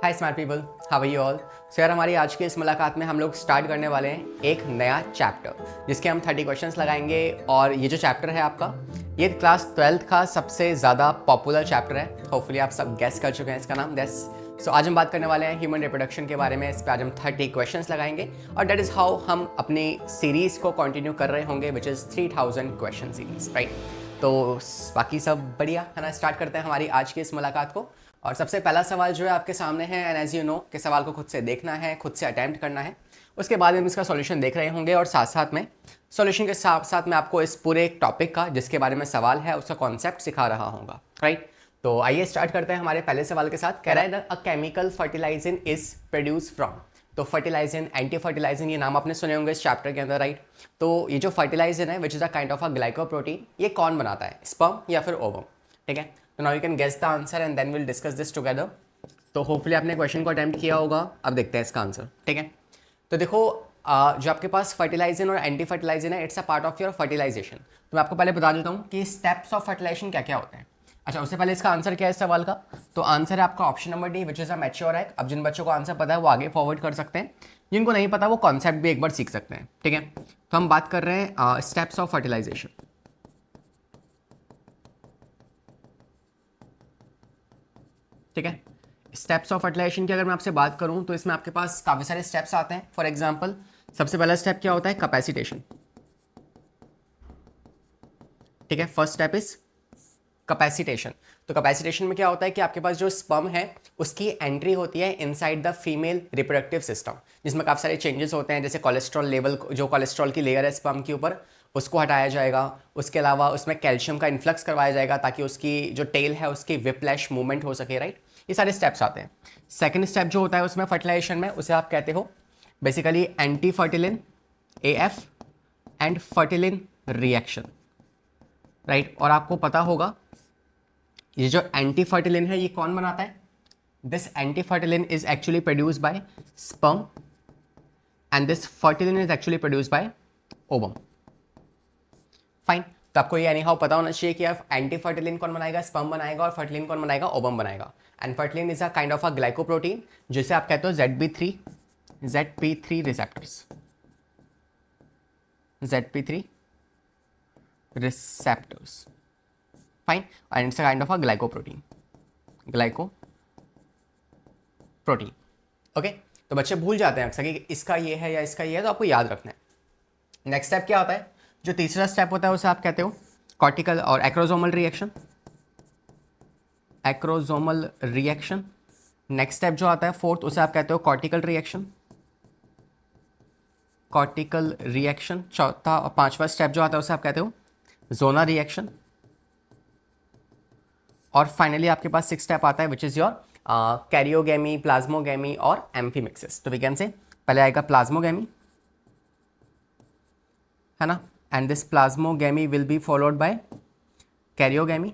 Hi smart people, how are you all. So यार, हमारी आज की इस मुलाकात में हम लोग स्टार्ट करने वाले हैं एक नया चैप्टर जिसके हम 30 क्वेश्चंस लगाएंगे। और ये जो चैप्टर है आपका, ये क्लास 12th का सबसे ज़्यादा पॉपुलर चैप्टर है। होपफुली आप सब गेस कर चुके हैं इसका नाम। सो आज हम बात करने वाले हैं ह्यूमन रिप्रोडक्शन के बारे में। इस पर आज हम 30 क्वेश्चंस लगाएंगे और डेट इज़ हाउ हम अपनी सीरीज़ को कंटिन्यू कर रहे होंगे, which is 3000 question series, right. तो बाकी सब बढ़िया है ना। स्टार्ट करते हैं हमारी आज की इस मुलाकात को। और सबसे पहला सवाल जो है आपके सामने है, एंड एज यू नो कि सवाल को खुद से देखना है, खुद से अटैम्प्ट करना है। उसके बाद हम इसका सॉल्यूशन देख रहे होंगे और साथ साथ में सॉल्यूशन के साथ साथ मैं आपको इस पूरे टॉपिक का जिसके बारे में सवाल है उसका कॉन्सेप्ट सिखा रहा हूँगा, राइट। तो आइए स्टार्ट करते हैं हमारे पहले सवाल के साथ। कह रहा है a chemical fertilizin is produce from. तो फर्टिलाइजन, एंटी फर्टिलाइजन, ये नाम आपने सुने होंगे इस चैप्टर के अंदर, राइट। तो ये जो फर्टिलाइजन है which is a kind of a glycoprotein, ये कौन बनाता है, स्पर्म या फिर ओवम, ठीक है। तो now you can guess the answer and then will discuss this together. तो होपफुली आपने क्वेश्चन को अटेम्प्ट किया होगा। अब देखते हैं इसका आंसर, ठीक है। तो देखो, जो आपके पास फर्टिलाइजन और एंटी फर्टिलाइजन है, it's a part of your fertilization. तो मैं आपको पहले बता देता हूँ कि स्टेप्स ऑफ फर्टिलाइजेशन क्या क्या होते हैं। अच्छा, उससे पहले इसका आंसर क्या है इस सवाल का। तो आंसर है आपका option number D, which is a mature egg. अब जिन बच्चों को आंसर पता है वो आगे फॉरवर्ड कर सकते हैं, जिनको नहीं पता वो कॉन्सेप्ट भी एक बार सीख सकते हैं, ठीक है। तो हम बात कर रहे हैं स्टेप्स ऑफ फर्टिलाइजेशन, ठीक है। स्टेप्स ऑफ फर्टिलाइजेशन की अगर मैं आपसे बात करूं तो इसमें आपके पास काफ़ी सारे स्टेप्स आते हैं। फॉर एग्जांपल, सबसे पहला स्टेप क्या होता है, कैपेसिटेशन, ठीक है। First step is capacitation. तो कैपेसिटेशन में क्या होता है कि आपके पास जो स्पर्म है उसकी एंट्री होती है inside the female reproductive system, जिसमें काफ़ी सारे चेंजेस होते हैं। जैसे कोलेस्ट्रॉल लेवल, जो कोलेस्ट्रॉल की लेयर है स्पर्म के ऊपर, उसको हटाया जाएगा। उसके अलावा उसमें कैल्शियम का इन्फ्लक्स करवाया जाएगा ताकि उसकी जो टेल है उसकी विप्लैश मूवमेंट हो सके, राइट। ये सारे स्टेप्स आते हैं। सेकेंड स्टेप जो होता है उसमें फर्टिलाइजेशन में, उसे आप कहते हो basically anti fertilin, AF and fertilin reaction, right. और आपको पता होगा ये जो एंटी फर्टिलिन है ये कौन बनाता है। This anti fertilin is actually produced by sperm and this fertilin is actually produced by ovum, fine. तो आपको ये एनी हाउ पता होना चाहिए कि आप एंटी फर्टिलिन कौन बनाएगा, स्पर्म बनाएगा, और फर्टिलिन कौन बनाएगा, ओवम बनाएगा। And fertilin is a kind of a glycoprotein, जिसे आप कहते हो ZP3 receptors, ZP3 receptors, fine. And it's a kind of a glycoprotein, okay. तो बच्चे भूल जाते हैं अक्सर कि इसका ये है या इसका ये है, तो आपको याद रखना है। नेक्स्ट स्टेप क्या होता है, जो तीसरा स्टेप होता है उसे आप कहते हो कॉर्टिकल और acrosomal reaction, acrosomal reaction. Next step जो आता है फोर्थ, उसे आप कहते हो कॉर्टिकल रिएक्शन, कॉर्टिकल रिएक्शन। चौथा और पांचवा स्टेप जो आता है उसे आप कहते हो जोनल रिएक्शन। और फाइनली आपके पास सिक्स स्टेप आता है which is your karyogamy, plasmogamy और एम्फीमिक्सिस। तो वी कैन से पहले आएगा प्लाज्मोगेमी, है ना, and this plasmogamy will be followed by karyogamy.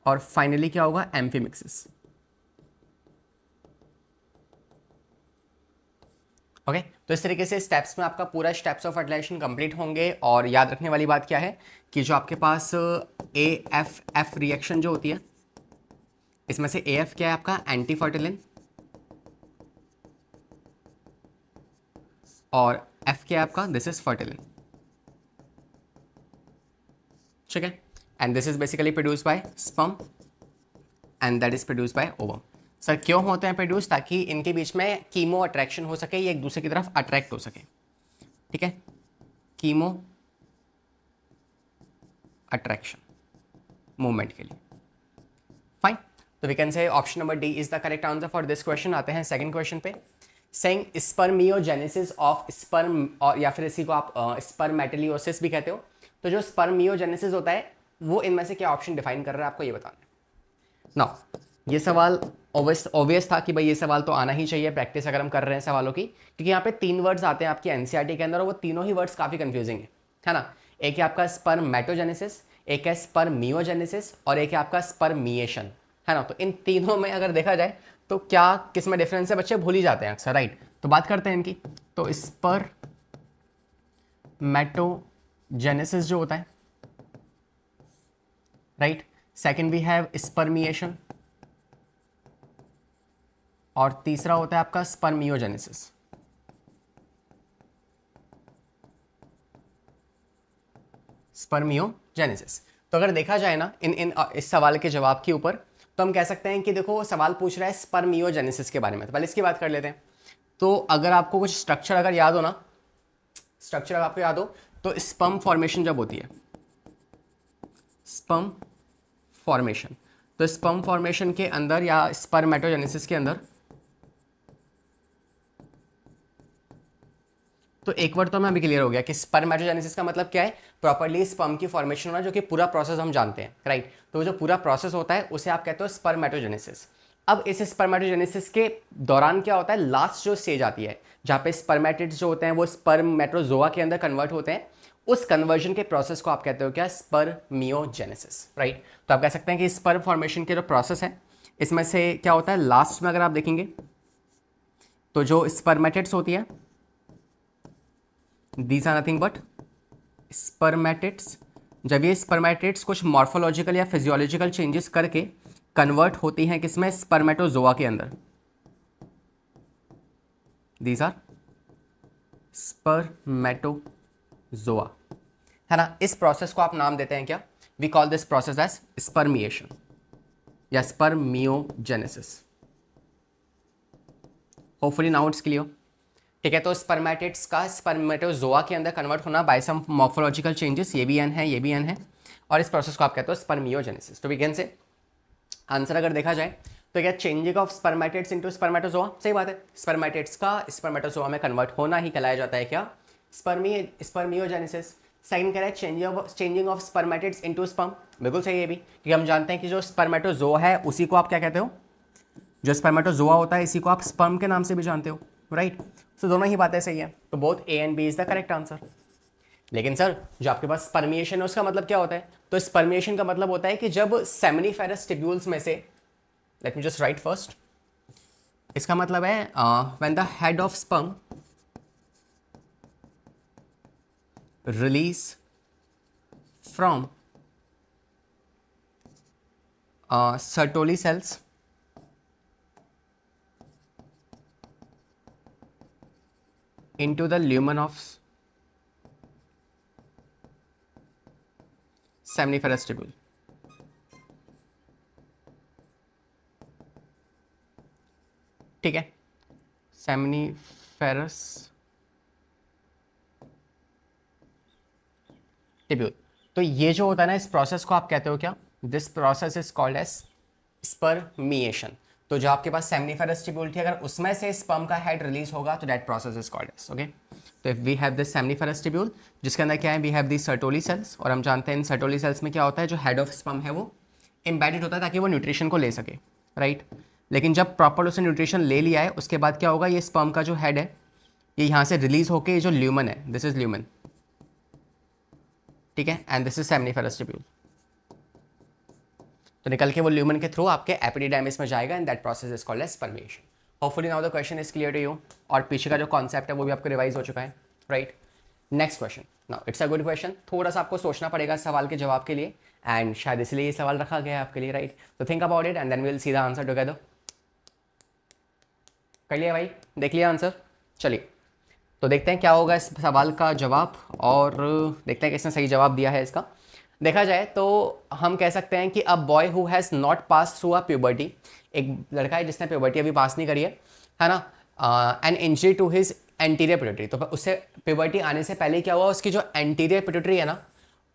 और फाइनली क्या होगा, एम्फीमिक्सिस, ओके। तो इस तरीके से स्टेप्स में आपका पूरा स्टेप्स ऑफ फर्टिलाइजेशन कंप्लीट होंगे। और याद रखने वाली बात क्या है कि जो आपके पास AFF रिएक्शन जो होती है, इसमें से AF क्या है आपका, एंटी फर्टिलिन, और F क्या है आपका, दिस इज फर्टिलिन, ठीक है। And this is basically produce by sperm and that is produce by ovum. Sir क्यों होते हैं प्रोड्यूस, ताकि इनके बीच में कीमो अट्रैक्शन हो सके, ये एक दूसरे की तरफ अट्रैक्ट हो सके, ठीक है। कीमो अट्रैक्शन मूवमेंट के लिए, फाइन। तो we can say option number D is the correct answer for this question. आते हैं सेकंड क्वेश्चन पे। सेइंग स्पर्मियोजेनेसिस ऑफ स्पर्म, और या फिर इसी को आप स्पर्मेटलियोसिस भी कहते हो। तो जो स्पर्मियोजेनेसिस होता है वो इनमें से क्या ऑप्शन डिफाइन कर रहा है, आपको ये बताना है। नाउ ये सवाल ऑब्वियस था कि भाई ये सवाल तो आना ही चाहिए, प्रैक्टिस अगर हम कर रहे हैं सवालों की, क्योंकि यहाँ पे 3 वर्ड्स आते हैं आपकी एनसीईआरटी के अंदर और वो तीनों ही वर्ड्स काफ़ी कंफ्यूजिंग है ना। एक है आपका स्पर्मेटोजेनेसिस, एक है स्पर्मियोजेनेसिस, और एक है आपका स्पर्मिएशन, है ना। तो इन तीनों में अगर देखा जाए तो क्या किस में डिफरेंस है, बच्चे भूल ही जाते हैं अक्सर, राइट। तो बात करते हैं इनकी। तो स्पर्मेटोजेनेसिस जो होता है, right, second we have spermiation, और तीसरा होता है आपका स्पर्मियोजेनेसिस। स्पर्मियोजेनेसिस। तो अगर देखा जाए ना इस सवाल के जवाब के ऊपर, तो हम कह सकते हैं कि देखो सवाल पूछ रहा है स्पर्मियोजेनेसिस के बारे में, तो पहले इसकी बात कर लेते हैं। तो अगर आपको कुछ स्ट्रक्चर अगर याद हो ना, स्ट्रक्चर अगर आपको याद हो, तो स्पर्म फॉर्मेशन जब होती है, स्पर्म फॉर्मेशन, तो स्पर्म फॉर्मेशन के अंदर या स्पर्मेटोजेनेसिस के अंदर, तो एक वर्ड तो हमें अभी क्लियर हो गया कि स्पर्मेटोजेनेसिस का मतलब क्या है, प्रॉपर्ली स्पर्म की फॉर्मेशन होना, जो कि पूरा प्रोसेस हम जानते हैं, राइट। तो जो पूरा प्रोसेस होता है उसे आप कहते हो स्पर्मेटोजेनेसिस। अब इस स्पर्मेटोजेनेसिस के दौरान क्या होता है, लास्ट जो स्टेज आती है जहाँ पे स्पर्मेटिड्स जो होते हैं वो स्पर्मेटोजोआ के अंदर कन्वर्ट होते हैं, उस कन्वर्जन के प्रोसेस को आप कहते हो क्या, स्पर्मियोजेनेसिस, राइट। तो आप कह सकते हैं कि स्पर्म फॉर्मेशन के जो प्रोसेस है इसमें से क्या होता है, लास्ट में अगर आप देखेंगे तो जो स्पर्मेटिड्स होती है, these are nothing but spermatids. जब ये स्पर्मेटिड्स कुछ मॉर्फोलॉजिकल या फिजियोलॉजिकल चेंजेस करके कन्वर्ट होती हैं किसमें, स्पर्मेटोजोआ के अंदर, दीज आर स्पर्मेटोजोआ, है ना। इस प्रोसेस को आप नाम देते हैं क्या, we call this process as spermiation या spermiogenesis. Hopefully now it's clear, ठीक है। तो स्पर्मेटिड्स का स्पर्मेटोजोआ के अंदर कन्वर्ट होना बाय सम मॉर्फोलॉजिकल चेंजेस, ये भी एन है, ये भी एन है, और इस प्रोसेस को आप कहते हो स्पर्मियोजेनेसिस। तो वी कैन से आंसर अगर देखा जाए तो क्या, changing of spermatids into spermatozoa, सही बात है। स्पर्मेटिड्स का स्पर्मेटोजोआ में कन्वर्ट होना ही कहलाया जाता है क्या, स्पर्मियोजेनेसिस। सेकंड कह रहा है changing of spermatids into sperm, बिल्कुल सही है भी, क्योंकि हम जानते हैं कि जो स्पर्मेटोजोआ है उसी को आप क्या कहते हो, जो स्पर्मेटोजोआ होता है इसी को आप स्पर्म के नाम से भी जानते हो, राइट। तो दोनों ही बातें सही है, तो both A and B is the correct answer. लेकिन सर जो आपके पास स्पर्मिएशन है उसका मतलब क्या होता है, तो स्पर्मिएशन का मतलब होता है कि जब सेमिनिफेरस टिब्यूल्स में से, late me just right first, इसका मतलब है when the head of sperm release from Sertoli cells into the lumen of seminiferous tubule. ठीक है, सेमिनिफेरस टिब्यूल। तो ये जो होता है ना, इस प्रोसेस को आप कहते हो क्या, this process is called as spermiation. तो जो आपके पास सेमिनिफेरस टिब्यूल थी, अगर उसमें से स्पर्म का हेड रिलीज होगा तो that process is called as, okay. तो if we have this seminiferous tubule, जिसके अंदर क्या है, we have the Sertoli cells, और हम जानते हैं इन सर्टोली सेल्स में क्या होता है, जो हेड ऑफ स्पर्म है वो एम्बेडेड होता है ताकि वो न्यूट्रिशन को ले सके, राइट। लेकिन जब प्रॉपर उसने न्यूट्रिशन ले लिया है उसके बाद क्या होगा, ये स्पर्म का जो हेड है ये यहाँ से रिलीज होके, ये जो ल्यूमन है, दिस इज ल्यूमन, ठीक है, and this is seminiferous tubule. तो निकल के वो ल्यूमन के थ्रू आपके एपिडिडाइमिस में जाएगा, and that process is called as spermiation. Hopefully now the question is clear to you, और पीछे का जो कॉन्सेप्ट है वो भी आपको रिवाइज हो चुका है, right. Next question, now it's a good question, थोड़ा सा आपको सोचना पड़ेगा सवाल के जवाब के लिए, एंड शायद इसलिए ये सवाल रखा गया है आपके लिए, राइट। तो think about it and then we will see the answer together. कर लिया भाई, देख लिया आंसर, चलिए तो देखते हैं क्या होगा इस सवाल का जवाब, और देखते हैं किसने सही जवाब दिया है इसका। देखा जाए तो हम कह सकते हैं कि a boy who has not pass through a puberty, एक लड़का है जिसने प्यूबर्टी अभी पास नहीं करी है ना, an injury to his anterior pituitary, तो उससे प्यूबर्टी आने से पहले क्या हुआ, उसकी जो एंटीरियर पिट्यूटरी है ना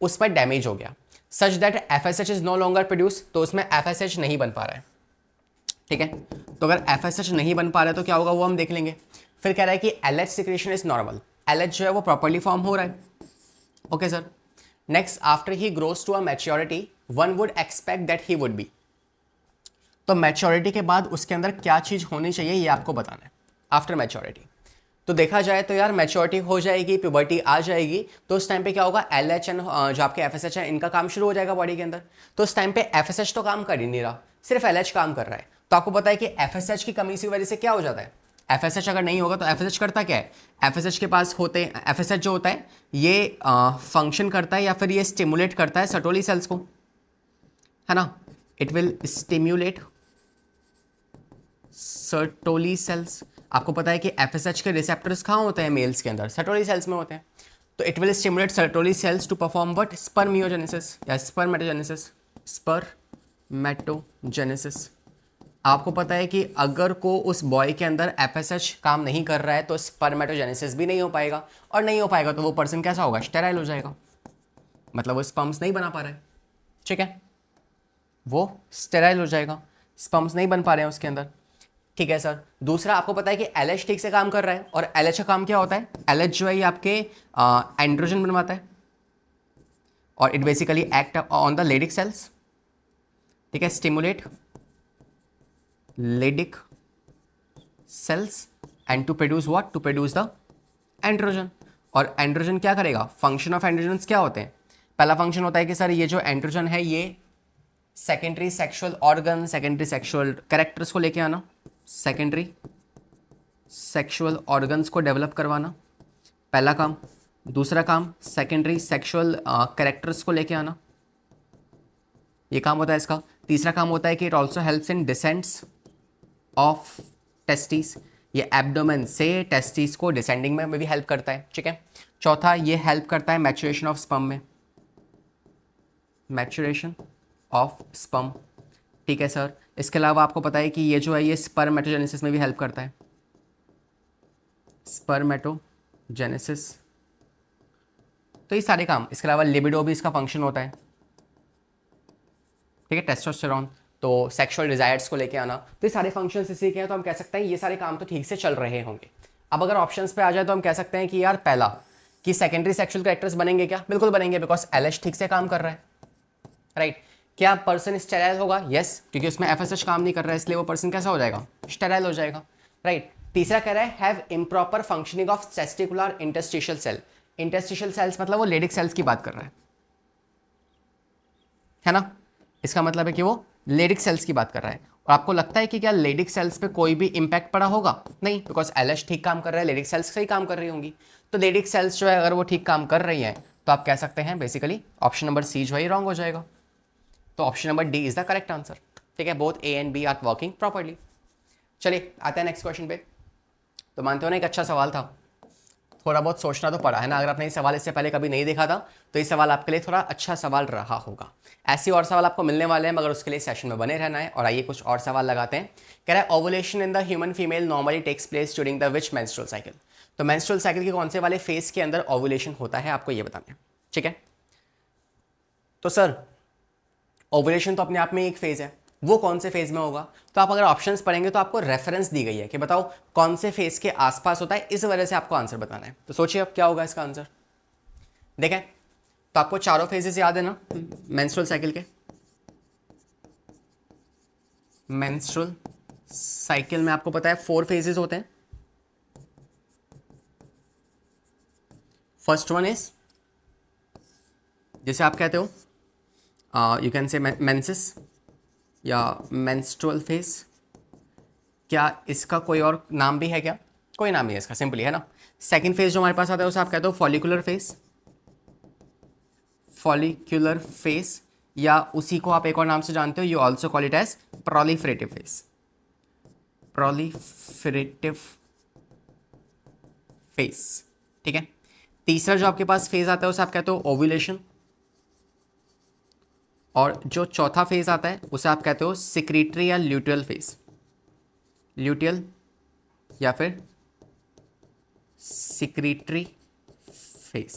उस पर डैमेज हो गया, such that FSH is no longer produce, तो उसमें FSH नहीं बन पा रहा है, ठीक है। तो अगर FSH नहीं बन पा रहा है तो क्या होगा वो हम देख लेंगे। फिर कह रहा है कि LH secretion is normal, LH जो है वो प्रॉपर्ली फॉर्म हो रहा है, okay sir. Next, after he grows to a maturity one would expect that he would be, तो मैच्योरिटी के बाद उसके अंदर क्या चीज़ होनी चाहिए ये आपको बताना है आफ्टर मैच्योरिटी। तो देखा जाए तो यार मैच्योरिटी हो जाएगी, प्यूबर्टी आ जाएगी, तो उस टाइम पे क्या होगा, LH एंड जो आपके FSH है इनका काम शुरू हो जाएगा बॉडी के अंदर। तो उस टाइम पे FSH तो काम कर ही नहीं रहा, सिर्फ LH काम कर रहा है। तो आपको पता है कि FSH की कमी की वजह से क्या हो जाता है, FSH अगर नहीं होगा तो FSH करता क्या है, FSH के पास होते हैं, FSH जो होता है ये फंक्शन करता है या फिर ये स्टिमुलेट करता है सर्टोली सेल्स को, है ना, it will stimulate Sertoli cells. आपको पता है कि FSH के रिसेप्टर्स कहाँ होते हैं मेल्स के अंदर, सर्टोली सेल्स में होते हैं। तो it will stimulate Sertoli cells to perform what, spermiogenesis या स्पर्मेटोजेनेसिस, स्पर्मेटोजेनेसिस। आपको पता है कि अगर को उस बॉय के अंदर FSH काम नहीं कर रहा है तो स्पर्मेटोजेनेसिस भी नहीं हो पाएगा, और नहीं हो पाएगा तो वो पर्सन कैसा होगा, स्टेराइल हो जाएगा, मतलब वो स्पर्म्स नहीं बना पा रहा है, ठीक है, वो स्टेराइल हो जाएगा, स्पर्म्स नहीं बन पा रहे हैं उसके अंदर, ठीक है सर। दूसरा आपको पता है कि LH ठीक से काम कर रहा है, और LH का काम क्या होता है, LH जो है ये आपके एंड्रोजन बनवाता है, और it basically act on the Leydig cells, ठीक है, stimulate Leydig cells and to produce what, to produce the androgen. और एंड्रोजन क्या करेगा, फंक्शन ऑफ एंड्रोजन क्या होते हैं, पहला फंक्शन होता है कि सर ये जो एंड्रोजन है ये secondary sexual organ, secondary sexual characters को लेके आना, सेकेंडरी सेक्सुअल ऑर्गन्स को डेवलप करवाना, पहला काम। दूसरा काम, सेकेंडरी सेक्सुअल कैरेक्टर्स को लेके आना, ये काम होता है इसका। तीसरा काम होता है कि it also helps in descents of testis, ये एब्डोमेन से टेस्टिस को डिसेंडिंग में भी हेल्प करता है, ठीक है। चौथा, ये हेल्प करता है मैच्योरेशन ऑफ स्पर्म में, मैच्योरेशन ऑफ स्पर्म, ठीक है सर। इसके अलावा आपको पता है कि ये जो है ये स्पर्मेटोजेनेसिस में भी हेल्प करता है, स्पर्मेटोजेनेसिस। तो ये सारे काम, इसके अलावा लिबिडो भी इसका फंक्शन होता है, ठीक है, टेस्टोस्टेरोन, तो सेक्सुअल डिजायर्स को लेके आना, तो ये सारे फंक्शंस इसी के हैं। तो हम कह सकते हैं ये सारे काम तो ठीक से चल रहे होंगे। अब अगर ऑप्शंस पे आ जाए तो हम कह सकते हैं कि यार पहला कि सेकेंडरी सेक्सुअल कैरेक्टर्स बनेंगे क्या, बिल्कुल बनेंगे, बिकॉज LH ठीक से काम कर रहा है, राइट। क्या पर्सन स्टेराइल होगा, यस, क्योंकि उसमें FSH काम नहीं कर रहा है, इसलिए वो पर्सन कैसा हो जाएगा, स्टेराइल हो जाएगा, राइट। तीसरा कह रहा है have improper functioning of testicular interstitial cell, interstitial cells मतलब वो लेडिक सेल्स की बात कर रहा है ना, इसका मतलब है कि वो लेडिक सेल्स की बात कर रहा है। और आपको लगता है कि क्या लेडिक सेल्स पे कोई भी इंपैक्ट पड़ा होगा, नहीं, बिकॉज LH ठीक काम कर रहा है, लेडिक सेल्स सही काम कर रही होंगी। तो लेडिक सेल्स जो है अगर वो ठीक काम कर रही हैं तो आप कह सकते हैं बेसिकली ऑप्शन नंबर सी जो है रॉन्ग हो जाएगा। तो option number D is the correct answer, ठीक है, both A and B are working properly. चलिए आते हैं नेक्स्ट क्वेश्चन पे। तो मानते हो ना एक अच्छा सवाल था, थोड़ा बहुत सोचना तो पड़ा है ना, अगर आपने ये सवाल इससे पहले कभी नहीं देखा था तो ये सवाल आपके लिए थोड़ा अच्छा सवाल रहा होगा। ऐसे और सवाल आपको मिलने वाले हैं, मगर उसके लिए सेशन में बने रहना है। और आइए कुछ और सवाल लगाते हैं। कह रहा है ovulation in the human female normally takes place during the which menstrual cycle. तो मेंस्ट्रुअल साइकिल के कौन से वाले फेज के अंदर ओवुलेशन होता है, आपको ये बताना है, ठीक है। तो सर ओवुलेशन तो अपने आप में एक फेज है, वो कौन से फेज में होगा, तो आप अगर ऑप्शंस पढ़ेंगे तो आपको रेफरेंस दी गई है कि बताओ कौन से फेज के आसपास होता है, इस वजह से आपको आंसर बताना है। तो सोचिए अब क्या होगा इसका आंसर। देखें तो आपको चारों फेजेस याद है ना मेंस्ट्रुअल साइकिल के। मेंस्ट्रुअल साइकिल में आपको पता है 4 फेजेस होते हैं। फर्स्ट वन इज, जैसे आप कहते हो यू कैन से मेंसेस या मेंस्ट्रुअल फेज। क्या इसका कोई और नाम भी है क्या, कोई नाम नहीं है इसका, सिंपली है ना। सेकंड फेज जो हमारे पास आता है उसे आप कहते हो फॉलिकुलर फेज, फॉलिक्यूलर फेज, या उसी को आप एक और नाम से जानते हो, you also call it as proliferative phase, proliferative phase, ठीक है। तीसरा जो आपके पास फेज आता है उसे आप कहते हो ओव्यूलेशन, और जो चौथा फेज आता है उसे आप कहते हो सिक्रीटरी या ल्यूटियल फेज, ल्यूटियल या फिर सिक्रीटरी फेज,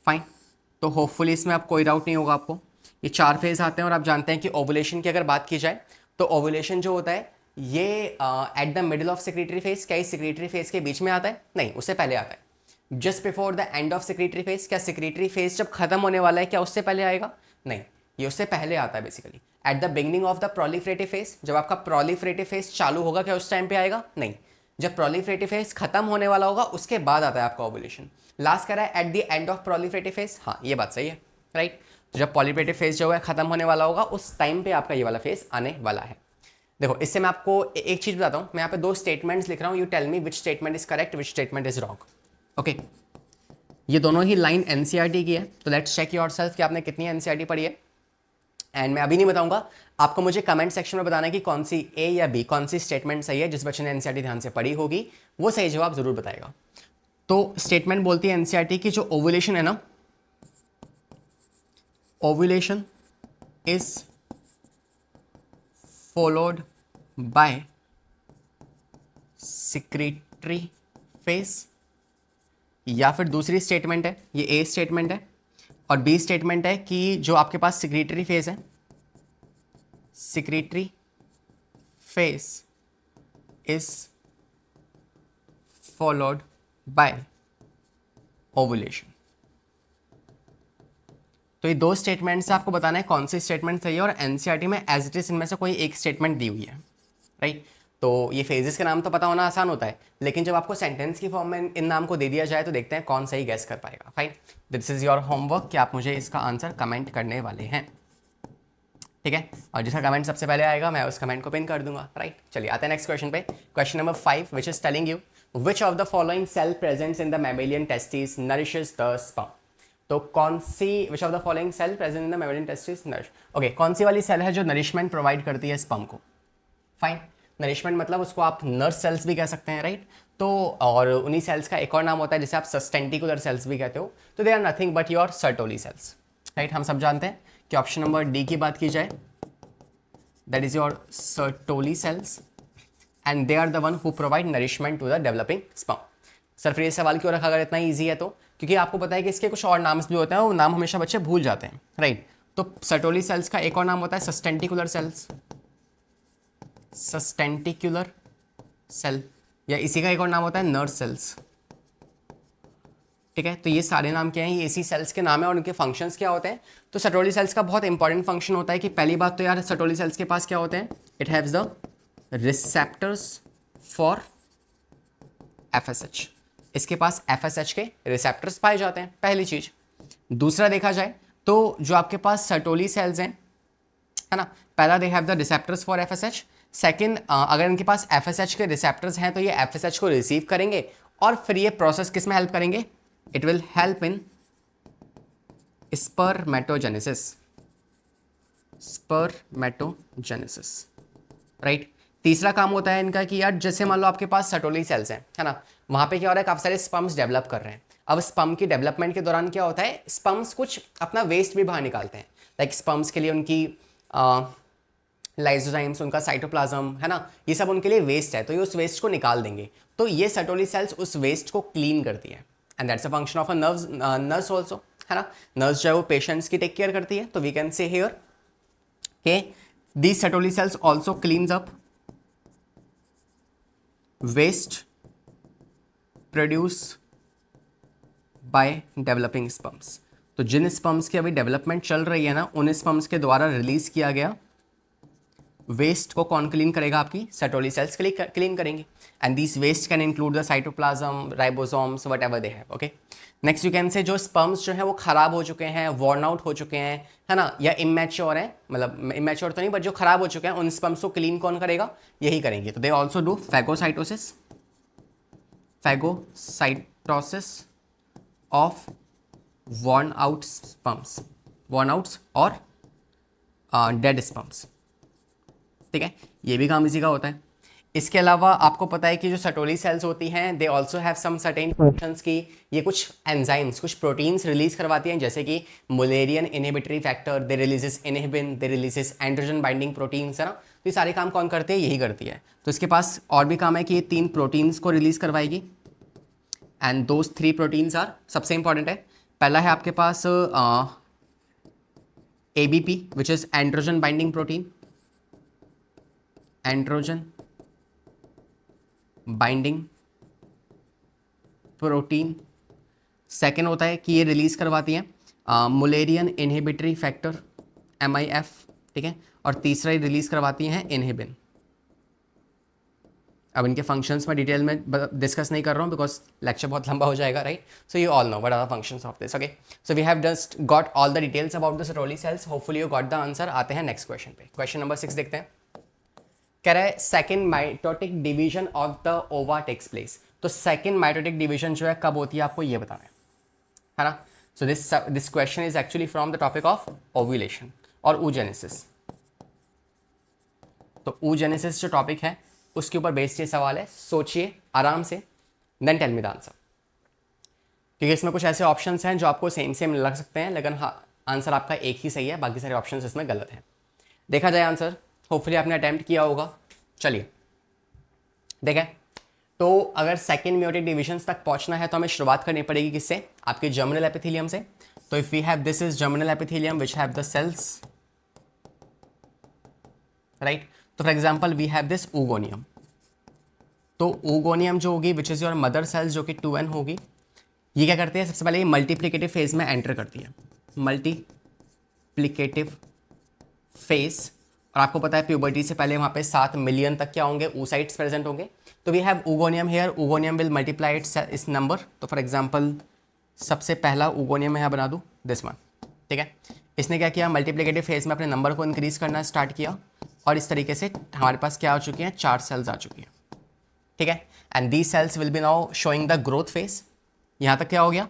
फाइन। तो होपफुली इसमें आप कोई डाउट नहीं होगा आपको। ये 4 फेज आते हैं, और आप जानते हैं कि ओवुलेशन की अगर बात की जाए तो ओवुलेशन जो होता है ये at the middle of secretory phase, क्या इस सिक्रीटरी फेज के बीच में आता है, नहीं, उससे पहले आता है, just before the end of secretory phase. क्या सिक्रीटरी फेज जब खत्म होने वाला है क्या उससे पहले आएगा, नहीं, ये उससे पहले आता है basically. At the beginning of the proliferative phase, जब आपका प्रोलिफरेटिव फेज चालू होगा क्या उस टाइम पे आएगा, नहीं, जब प्रोलिफरेटिव फेज खत्म होने वाला होगा उसके बाद आता है आपका ओवुलेशन। लास्ट कह रहा है at the end of proliferative phase, हाँ ये बात सही है, राइट। तो जब प्रोलिफरेटिव फेज जो है खत्म होने वाला होगा उस टाइम पे आपका ये वाला फेज आने वाला है। देखो इससे मैं आपको एक चीज बताता हूँ, मैं यहाँ पे 2 स्टेटमेंट्स लिख रहा हूँ, you tell me which statement is correct, which statement is wrong, okay. ये दोनों ही लाइन एनसीईआरटी की है, तो लेट्स चेक योरसेल्फ कि आपने कितनी एनसीईआरटी पढ़ी है। एंड मैं अभी नहीं बताऊंगा, आपको मुझे कमेंट सेक्शन में बताना है कि कौन सी ए या बी, कौन सी स्टेटमेंट सही है। जिस बच्चे ने एनसीईआरटी ध्यान से पढ़ी होगी वो सही जवाब जरूर बताएगा। तो स्टेटमेंट बोलती है एनसीईआरटी की जो ओव्यूलेशन है ना, ovulation is followed by secretory phase, या फिर दूसरी स्टेटमेंट है, ये ए स्टेटमेंट है, और बी स्टेटमेंट है कि जो आपके पास सिक्रीटरी फेज है, secretory phase is followed by ovulation. तो ये दो स्टेटमेंट से आपको बताना है कौन सी स्टेटमेंट सही है, और एनसीईआरटी में एज इट इज इनमें से कोई एक स्टेटमेंट दी हुई है, राइट। तो ये फेजेस के नाम तो पता होना आसान होता है, लेकिन जब आपको सेंटेंस की फॉर्म में इन नाम को दे दिया जाए तो देखते हैं कौन सही गैस कर पाएगा। Fine, this is your homework कि आप मुझे इसका आंसर कमेंट करने वाले हैं, ठीक है। और जिसका कमेंट सबसे पहले आएगा मैं उस कमेंट को पिन कर दूंगा, राइट। चलिए आते हैं नेक्स्ट क्वेश्चन पे। Question number 5 which is telling you which of the following cell presents in the mammalian testis nourishes the sperm. तो कौन सी, which of the following cell present in the mammalian testis nourish, okay, कौन सी वाली cell है जो nourishment provide करती है स्पर्म को। फाइन, नरिशमेंट मतलब उसको आप नर्स सेल्स भी कह सकते हैं, राइट। तो और उन्हीं सेल्स का एक और नाम होता है जिसे आप सस्टेंटिकुलर सेल्स भी कहते हो। तो they are nothing but your Sertoli cells, right. हम सब जानते हैं कि ऑप्शन नंबर डी की बात की जाए, that is your Sertoli cells and they are the one who provide nourishment to the developing sperm। Sir फिर ये सवाल क्यों रखा अगर इतना इजी है तो, क्योंकि आपको पता है कि इसके कुछ और नाम भी होते हैं, वो नाम हमेशा बच्चे भूल जाते हैं, राइट। तो सर्टोली सेल्स का एक और नाम होता है सस्टेंटिकुलर सेल्स, सस्टेंटिकुलर सेल, या इसी का एक और नाम होता है नर्व सेल्स, ठीक है। तो ये सारे नाम क्या हैं, ये इसी सेल्स के नाम है और उनके फंक्शंस क्या होते हैं। तो सर्टोली सेल्स का बहुत इंपॉर्टेंट फंक्शन होता है कि पहली बात तो यार सर्टोली सेल्स के पास क्या होते हैं, it haves the receptors for FSH, इसके पास एफएसएच के रिसेप्टर्स पाए जाते हैं, पहली चीज। दूसरा देखा जाए तो जो आपके पास सर्टोली सेल्स हैं, है ना, पहला they have the receptors for FSH, second अगर इनके पास एफएसएच के रिसेप्टर्स हैं तो ये एफएसएच को रिसीव करेंगे और फिर ये प्रोसेस किस में हेल्प करेंगे, it will help in spermatogenesis, spermatogenesis, right. तीसरा काम होता है इनका कि यार जैसे मान लो आपके पास सर्टोली सेल्स हैं, है ना, वहां पे क्या हो रहा है, काफी सारे स्पर्म्स डेवलप कर रहे हैं। अब स्पर्म की डेवलपमेंट के दौरान क्या होता है, स्पर्म्स कुछ अपना वेस्ट भी बाहर निकालते हैं, लाइक स्पर्म्स के लिए उनकी लाइसोजाइम्स, उनका साइटोप्लाज्म, है ना, ये सब उनके लिए वेस्ट है, तो ये उस वेस्ट को निकाल देंगे। तो ये सर्टोली सेल्स उस वेस्ट को क्लीन करती है, and that's a function of a nurse also, है ना। नर्स जो है वो पेशेंट्स की टेक केयर करती है। तो वी कैन से हियर के these Sertoli cells also cleans up waste produce by developing sperms. तो जिन स्पर्म्स की अभी डेवलपमेंट चल रही है ना, उन स्पर्म्स के द्वारा रिलीज किया गया वेस्ट को कौन क्लीन करेगा, आपकी सर्टोली सेल्स क्लीन करेंगे। And this waste can include the cytoplasm, ribosomes, whatever they have, okay. Next you can say जो स्पर्म्स जो है वो खराब हो चुके हैं, वॉर्न आउट हो चुके हैं, है ना, या इमेच्योर है, मतलब इमेच्योर तो नहीं बट जो खराब हो चुके हैं, उन स्पर्म्स को क्लीन कौन करेगा, यही करेंगे। तो they also do phagocytosis, phagocytosis of worn out sperms, worn outs और डेड स्पर्म्स, ठीक है, ये भी काम इसी का होता है। इसके अलावा आपको पता है कि जो सर्टोली सेल्स होती हैं they also have some certain functions की, ये कुछ एंजाइम्स, कुछ प्रोटीन्स रिलीज करवाती हैं, जैसे कि मुलेरियन इनहिबिटरी फैक्टर, दे रिलीजेस इनहिबिन, दे रिलीजेस एंड्रोजन बाइंडिंग प्रोटीन्स, है ना। तो ये सारे काम कौन करते हैं, यही करती है। तो इसके पास और भी काम है कि ये 3 प्रोटीन्स को रिलीज करवाएगी, एंड दोज 3 प्रोटीन्स आर, सबसे इंपॉर्टेंट है, पहला है आपके पास ABP which is androgen binding protein, androgen binding protein. Second होता है कि ये रिलीज करवाती हैं मुलेरियन इनहिबिटरी फैक्टर MIF, ठीक है, और तीसरा ही रिलीज करवाती हैं इनहिबिन। अब इनके फंक्शंस में डिटेल में डिस्कस नहीं कर रहा हूँ बिकॉज लेक्चर बहुत लंबा हो जाएगा, right. So you all know what are the functions of this, okay. So we have just got all the details about the Sertoli cells, hopefully you got the answer. आते हैं next question पे। Question number 6 देखते हैं, कह रहा है second mitotic division of the ova takes place. तो second mitotic division जो है कब होती है, आपको ये बताना है ना। So this question is actually from the topic of ovulation, और oogenesis। तो oogenesis जो टॉपिक है उसके ऊपर बेस्ड ये सवाल है, सोचिए आराम से, then tell me the answer. क्योंकि इसमें कुछ ऐसे ऑप्शंस हैं जो आपको सेम सेम लग सकते हैं, लेकिन हाँ आंसर आपका एक ही सही है, बाकी सारे ऑप्शंस इसमें गलत हैं। देखा जाए आंसर, होपफुली आपने अटेम्प्ट किया होगा। चलिए देखें, तो अगर सेकेंड मेयोटिक डिविजन्स तक पहुंचना है तो हमें शुरुआत करनी पड़ेगी किससे, आपके जर्मिनल एपिथेलियम से। तो if we have this is germinal epithelium which have the cells, right. तो for example we have this oogonia। तो oogonia जो होगी which is your mother cells जो कि 2n होगी, ये क्या करते हैं, सबसे पहले ये मल्टीप्लिकेटिव फेज में एंटर करती है, मल्टीप्लिकेटिव फेज। और आपको पता है प्यूबर्टी से पहले वहाँ पे 7 मिलियन तक क्या होंगे, oocytes प्रेजेंट होंगे। तो we have oogonia here, oogonia will multiply इस नंबर। तो फॉर एग्जांपल सबसे पहला oogonia मैं यहाँ बना दूँ दिस वन, ठीक है। इसने क्या किया, मल्टीप्लिकेटिव फेज में अपने नंबर को इंक्रीज करना स्टार्ट किया, और इस तरीके से हमारे पास क्या आ चुकी हैं, 4 सेल्स आ चुकी हैं, ठीक है। And these cells will be now showing the growth phase. यहाँ तक क्या हो गया,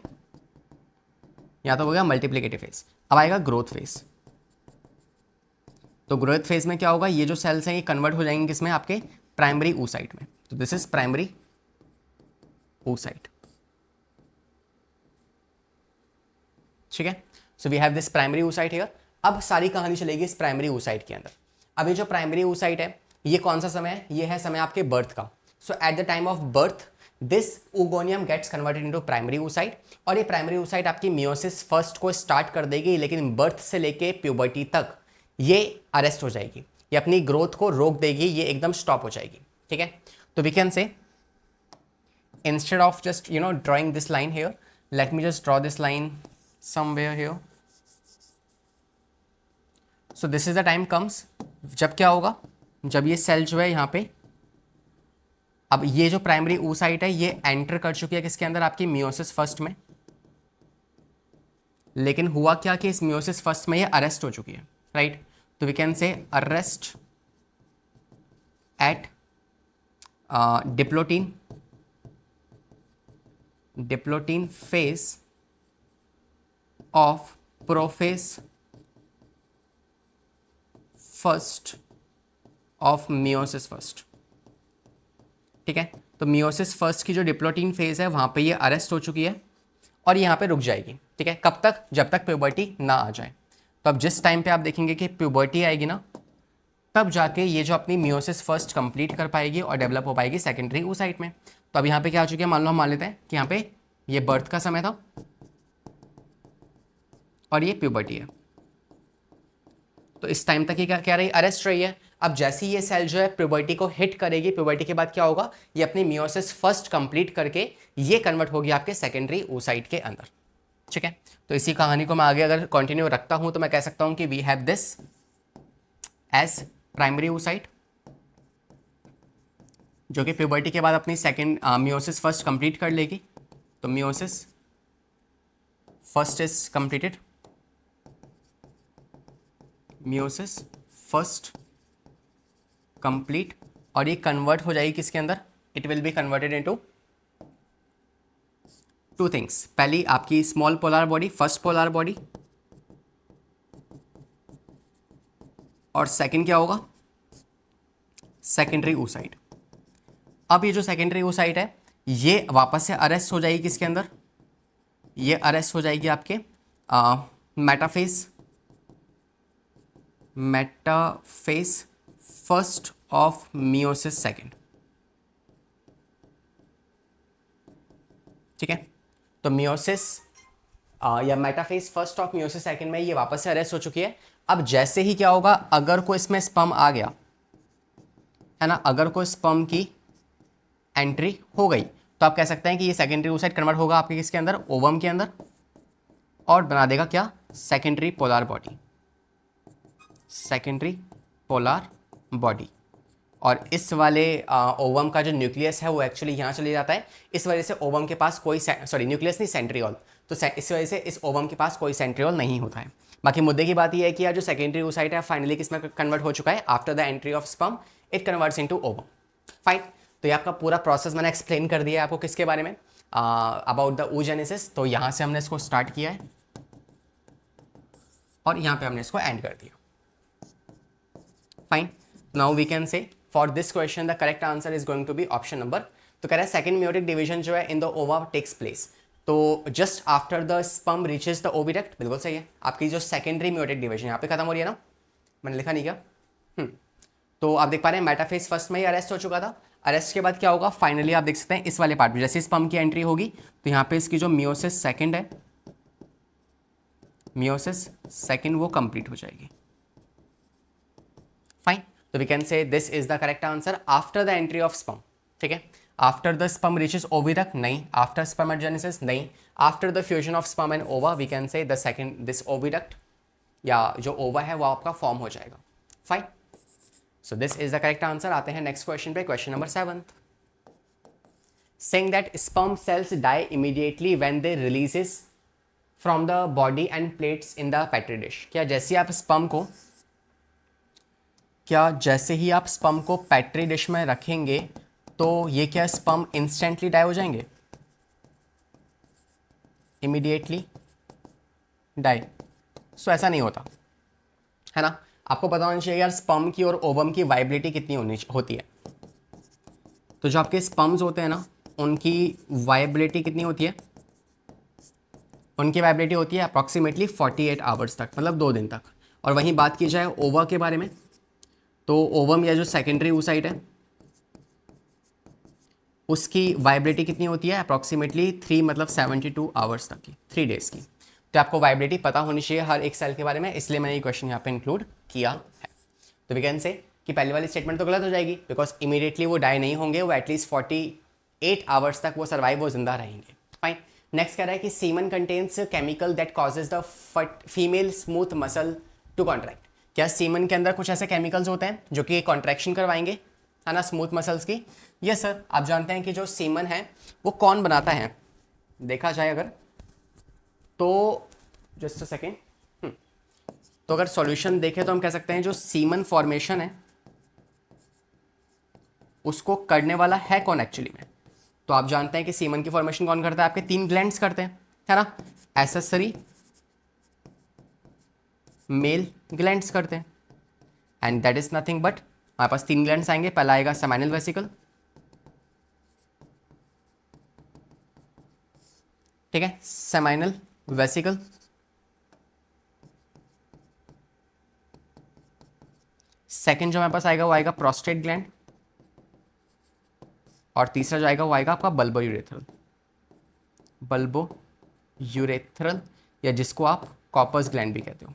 यहाँ तक हो गया मल्टीप्लिकेटिव फेज। अब आएगा ग्रोथ फेज। तो ग्रोथ फेज में क्या होगा, ये जो सेल्स हैं ये कन्वर्ट हो जाएंगे किसमें, आपके प्राइमरी oocyte में। तो दिस इज प्राइमरी oocyte, ठीक है। So we have this primary oocyte here. अब सारी कहानी चलेगी इस प्राइमरी oocyte के अंदर। अब ये जो प्राइमरी oocyte है ये कौन सा समय है, ये है समय आपके बर्थ का। So at the time of birth this oogonia gets converted into primary oocyte, और ये प्राइमरी oocyte आपकी मियोसिस फर्स्ट को स्टार्ट कर देगी, लेकिन बर्थ से लेके प्यूबर्टी तक ये अरेस्ट हो जाएगी, ये अपनी ग्रोथ को रोक देगी, ये एकदम स्टॉप हो जाएगी, ठीक है। तो we can say instead of just drawing this line here, let me just draw this line somewhere here. So this is the time comes, जब क्या होगा, जब ये सेल जो है यहाँ पे, अब ये जो प्राइमरी oocyte है ये एंटर कर चुकी है किसके अंदर, आपकी मियोसिस फर्स्ट में। लेकिन हुआ क्या कि इस मियोसिस फर्स्ट में ये अरेस्ट हो चुकी है, राइट। तो we can say arrest at diplotene phase of prophase first of meiosis first, ठीक है। तो मियोसिस फर्स्ट की जो डिप्लोटीन फेज है वहां पे ये अरेस्ट हो चुकी है, और यहाँ पे रुक जाएगी, ठीक है। कब तक, जब तक प्यूबर्टी ना आ जाए। तो अब जिस टाइम पे आप देखेंगे कि प्यूबर्टी आएगी ना, तब जाके ये जो अपनी मियोसिस फर्स्ट कंप्लीट कर पाएगी और डेवलप हो पाएगी सेकेंडरी oocyte में। तो अब यहाँ पे क्या आ चुकी है, मान लो हम मान लेते हैं कि यहाँ पे ये बर्थ का समय था और ये प्यूबर्टी है। तो इस टाइम तक ये क्या रही, अरेस्ट रही है। अब जैसे ये सेल जो है प्यूबर्टी को हिट करेगी, प्यूबर्टी के बाद क्या होगा, ये अपनी मियोसिस फर्स्ट कंप्लीट करके ये कन्वर्ट होगी आपके सेकेंडरी oocyte के अंदर, ठीक है। तो इसी कहानी को मैं आगे अगर कंटिन्यू रखता हूं तो मैं कह सकता हूं कि we have this as primary oocyte, जो कि प्यूबर्टी के बाद अपनी सेकेंड मियोसिस फर्स्ट कंप्लीट कर लेगी। तो meiosis first is completed, meiosis first complete, और ये कन्वर्ट हो जाएगी किसके अंदर, it will be converted into 2 things. पहली आपकी small polar body, first polar body, और सेकंड क्या होगा, सेकेंडरी oocyte। अब ये जो सेकेंडरी oocyte है ये वापस से अरेस्ट हो जाएगी किसके अंदर, ये अरेस्ट हो जाएगी आपके metaphase first of meiosis second, ठीक है। तो मियोसिस या metaphase first of meiosis second में ये वापस से अरेस्ट हो चुकी है। अब जैसे ही क्या होगा, अगर कोई इसमें स्पर्म आ गया है ना, अगर कोई स्पर्म की एंट्री हो गई तो आप कह सकते हैं कि ये सेकेंडरी oocyte कन्वर्ट होगा आपके किसके अंदर, ओवम के अंदर, और बना देगा क्या, secondary polar body, secondary polar body. और इस वाले ओवम का जो न्यूक्लियस है वो एक्चुअली यहाँ चले जाता है। इस वजह से ओवम के पास कोई न्यूक्लियस नहीं, सेंट्रियोल। तो इस वजह से इस ओवम के पास कोई सेंट्रियोल नहीं होता है। बाकी मुद्दे की बात यह है कि यार जो सेकेंडरी oocyte है फाइनली किस में कन्वर्ट हो चुका है, after the entry of sperm it converts into ovum, fine. तो ये आपका पूरा प्रोसेस मैंने एक्सप्लेन कर दिया है आपको किसके बारे में, अबाउट द oogenesis। तो यहाँ से हमने इसको स्टार्ट किया है और यहाँ पे हमने इसको एंड कर दिया, fine. Now we can say for this question the correct answer is going to be option number. तो कह रहा है सेकंड मेयोटिक डिवीजन जो है in the ova takes place तो just after the sperm reaches the oviduct. बिल्कुल सही है. आपकी जो सेकेंडरी मेयोटिक डिवीजन यहाँ पे खत्म हो रही है ना, मैंने लिखा नहीं क्या. तो आप देख पा रहे हैं मेटाफेज फर्स्ट में ही अरेस्ट हो चुका था. अरेस्ट के बाद क्या होगा, फाइनली आप देख सकते हैं इस वाले पार्ट में जैसे स्पर्म की एंट्री होगी तो यहाँ पे इसकी जो मियोसिस सेकंड है, मियोसिस सेकंड वो कंप्लीट हो जाएगी. फाइन. तो we can say this is the correct answer after the entry of sperm. ठीक है. After the sperm reaches oviduct नहीं, आफ्टर स्पर्मेटोजेनेसिस नहीं, after the fusion of sperm and ova we can say the second this oviduct या जो ova है वो आपका form हो जाएगा. Fine. So this is the correct answer. आते हैं नेक्स्ट क्वेश्चन पे, question number 7. saying that sperm cells die immediately when they releases from the body and plates in the petri dish. क्या जैसे ही आप स्पर्म को petri dish में रखेंगे तो ये क्या स्पर्म इंस्टेंटली डाई हो जाएंगे, इमीडिएटली डाई. सो ऐसा नहीं होता है ना. आपको पता होना चाहिए यार स्पर्म की और ओवम की वाइबिलिटी कितनी होती है. तो जो आपके स्पर्म्स होते हैं ना उनकी वाइबिलिटी कितनी होती है, उनकी वाइबिलिटी होती है अप्रॉक्सीमेटली 48 आवर्स तक, मतलब 2 दिन तक. और वहीं बात की जाए ओवा के बारे में तो ओवम या जो सेकेंडरी oocyte है उसकी वाइबिलिटी कितनी होती है अप्रॉक्सीमेटली 3 मतलब 72 आवर्स तक की, 3 डेज की. तो आपको वाइबिलिटी पता होनी चाहिए हर एक सेल के बारे में, इसलिए मैंने ये क्वेश्चन यहाँ पे इंक्लूड किया है. तो वी कैन से कि पहली वाली स्टेटमेंट तो गलत हो जाएगी बिकॉज इमीडिएटली वो डाई नहीं होंगे, वो एटलीस्ट 48 आवर्स तक वो सर्वाइव, वो जिंदा रहेंगे. फाइन. नेक्स्ट कह रहा है कि semen contains chemical that causes the female smooth muscle to contract. क्या सीमन के अंदर कुछ ऐसे केमिकल्स होते हैं जो कि कॉन्ट्रैक्शन करवाएंगे, है ना, स्मूथ मसल्स की. Yes sir. आप जानते हैं कि जो सीमन है वो कौन बनाता है, देखा जाए अगर तो जस्ट अ सेकेंड. तो अगर सॉल्यूशन देखें तो हम कह सकते हैं जो सीमन फॉर्मेशन है उसको करने वाला है कौन एक्चुअली में. तो आप जानते हैं कि सीमन की फॉर्मेशन कौन करता है, आपके 3 ग्लैंड्स करते हैं, है ना. एसेसरी मेल ग्लैंड्स करते हैं and that is nothing but हमारे पास 3 ग्लैंड्स आएंगे. पहला आएगा सेमाइनल वेसिकल, ठीक है, सेमाइनल वेसिकल. सेकंड जो हमारे पास आएगा वो आएगा प्रोस्टेट ग्लैंड और तीसरा जो आएगा वो आएगा आपका बल्बो यूरेथ्रल. बल्बो यूरेथ्रल या जिसको आप कॉपर्स ग्लैंड भी कहते हो.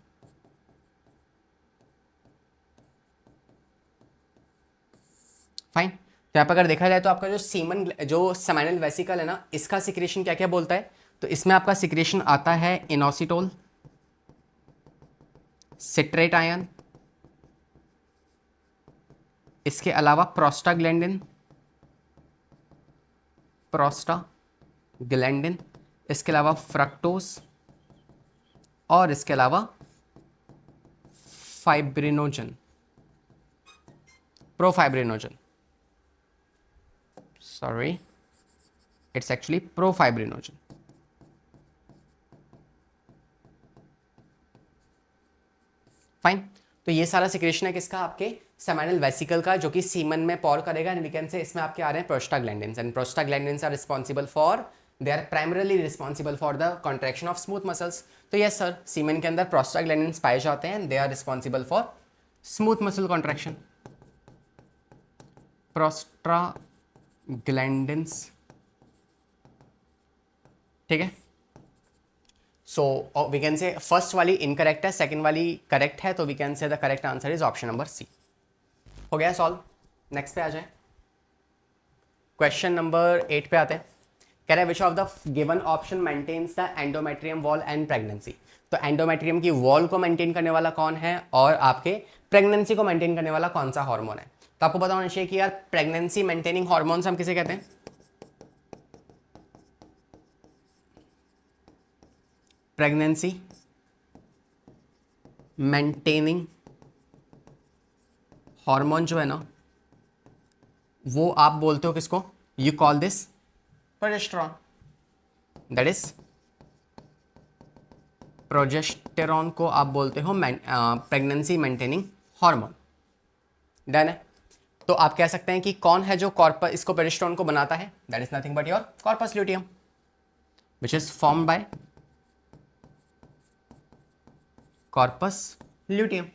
फाइन. तो यहाँ पर अगर देखा जाए तो आपका जो सीमन जो सेमाइनल वेसिकल है ना इसका सिक्रेशन क्या क्या बोलता है. तो इसमें आपका सिक्रेशन आता है इनोसिटोल, सिट्रेट आयन, इसके अलावा प्रोस्टाग्लैंडिन, इसके अलावा फ्रक्टोज और इसके अलावा fibrinogen, profibrinogen. Sorry, it's actually profibrinogen. Fine. तो ये सारा सिक्रेशन है किसका, आपके सेमाइनल वेसिकल का, जो कि सीमन में पॉर करेगा. एंड वी कैन से इसमें आपके आ रहे हैं prostaglandins and prostaglandins are responsible for, they are primarily responsible for the contraction of smooth muscles. तो यस सर, सीमन के अंदर प्रोस्टाग्लैंडिन्स पाए जाते हैं, they are responsible for smooth muscle contraction. Prostaglandins, ठीक है. So we can say first वाली incorrect है, सेकंड वाली करेक्ट है. तो we can say the correct answer is option number C. हो गया सॉल्व. नेक्स्ट पे आ जाए, क्वेश्चन नंबर 8 पे आते हैं. कह रहे हैं which of the given option maintains the endometrium wall and pregnancy. तो एंडोमेट्रियम की वॉल को मेंटेन करने वाला कौन है और आपके प्रेगनेंसी को मेंटेन करने वाला कौन सा हार्मोन है. तो आपको पता होना चाहिए कि यार प्रेगनेंसी मेंटेनिंग हार्मोन्स हम किसे कहते हैं, प्रेगनेंसी मेंटेनिंग हार्मोन जो है ना वो आप बोलते हो किसको, you call this progesterone. That is progesterone को आप बोलते हो प्रेगनेंसी मेंटेनिंग हार्मोन. डन है। तो आप कह सकते हैं कि कौन है जो कॉर्पस इसको पेरिस्टोन को बनाता है, that is nothing but your corpus luteum which is form by corpus luteum.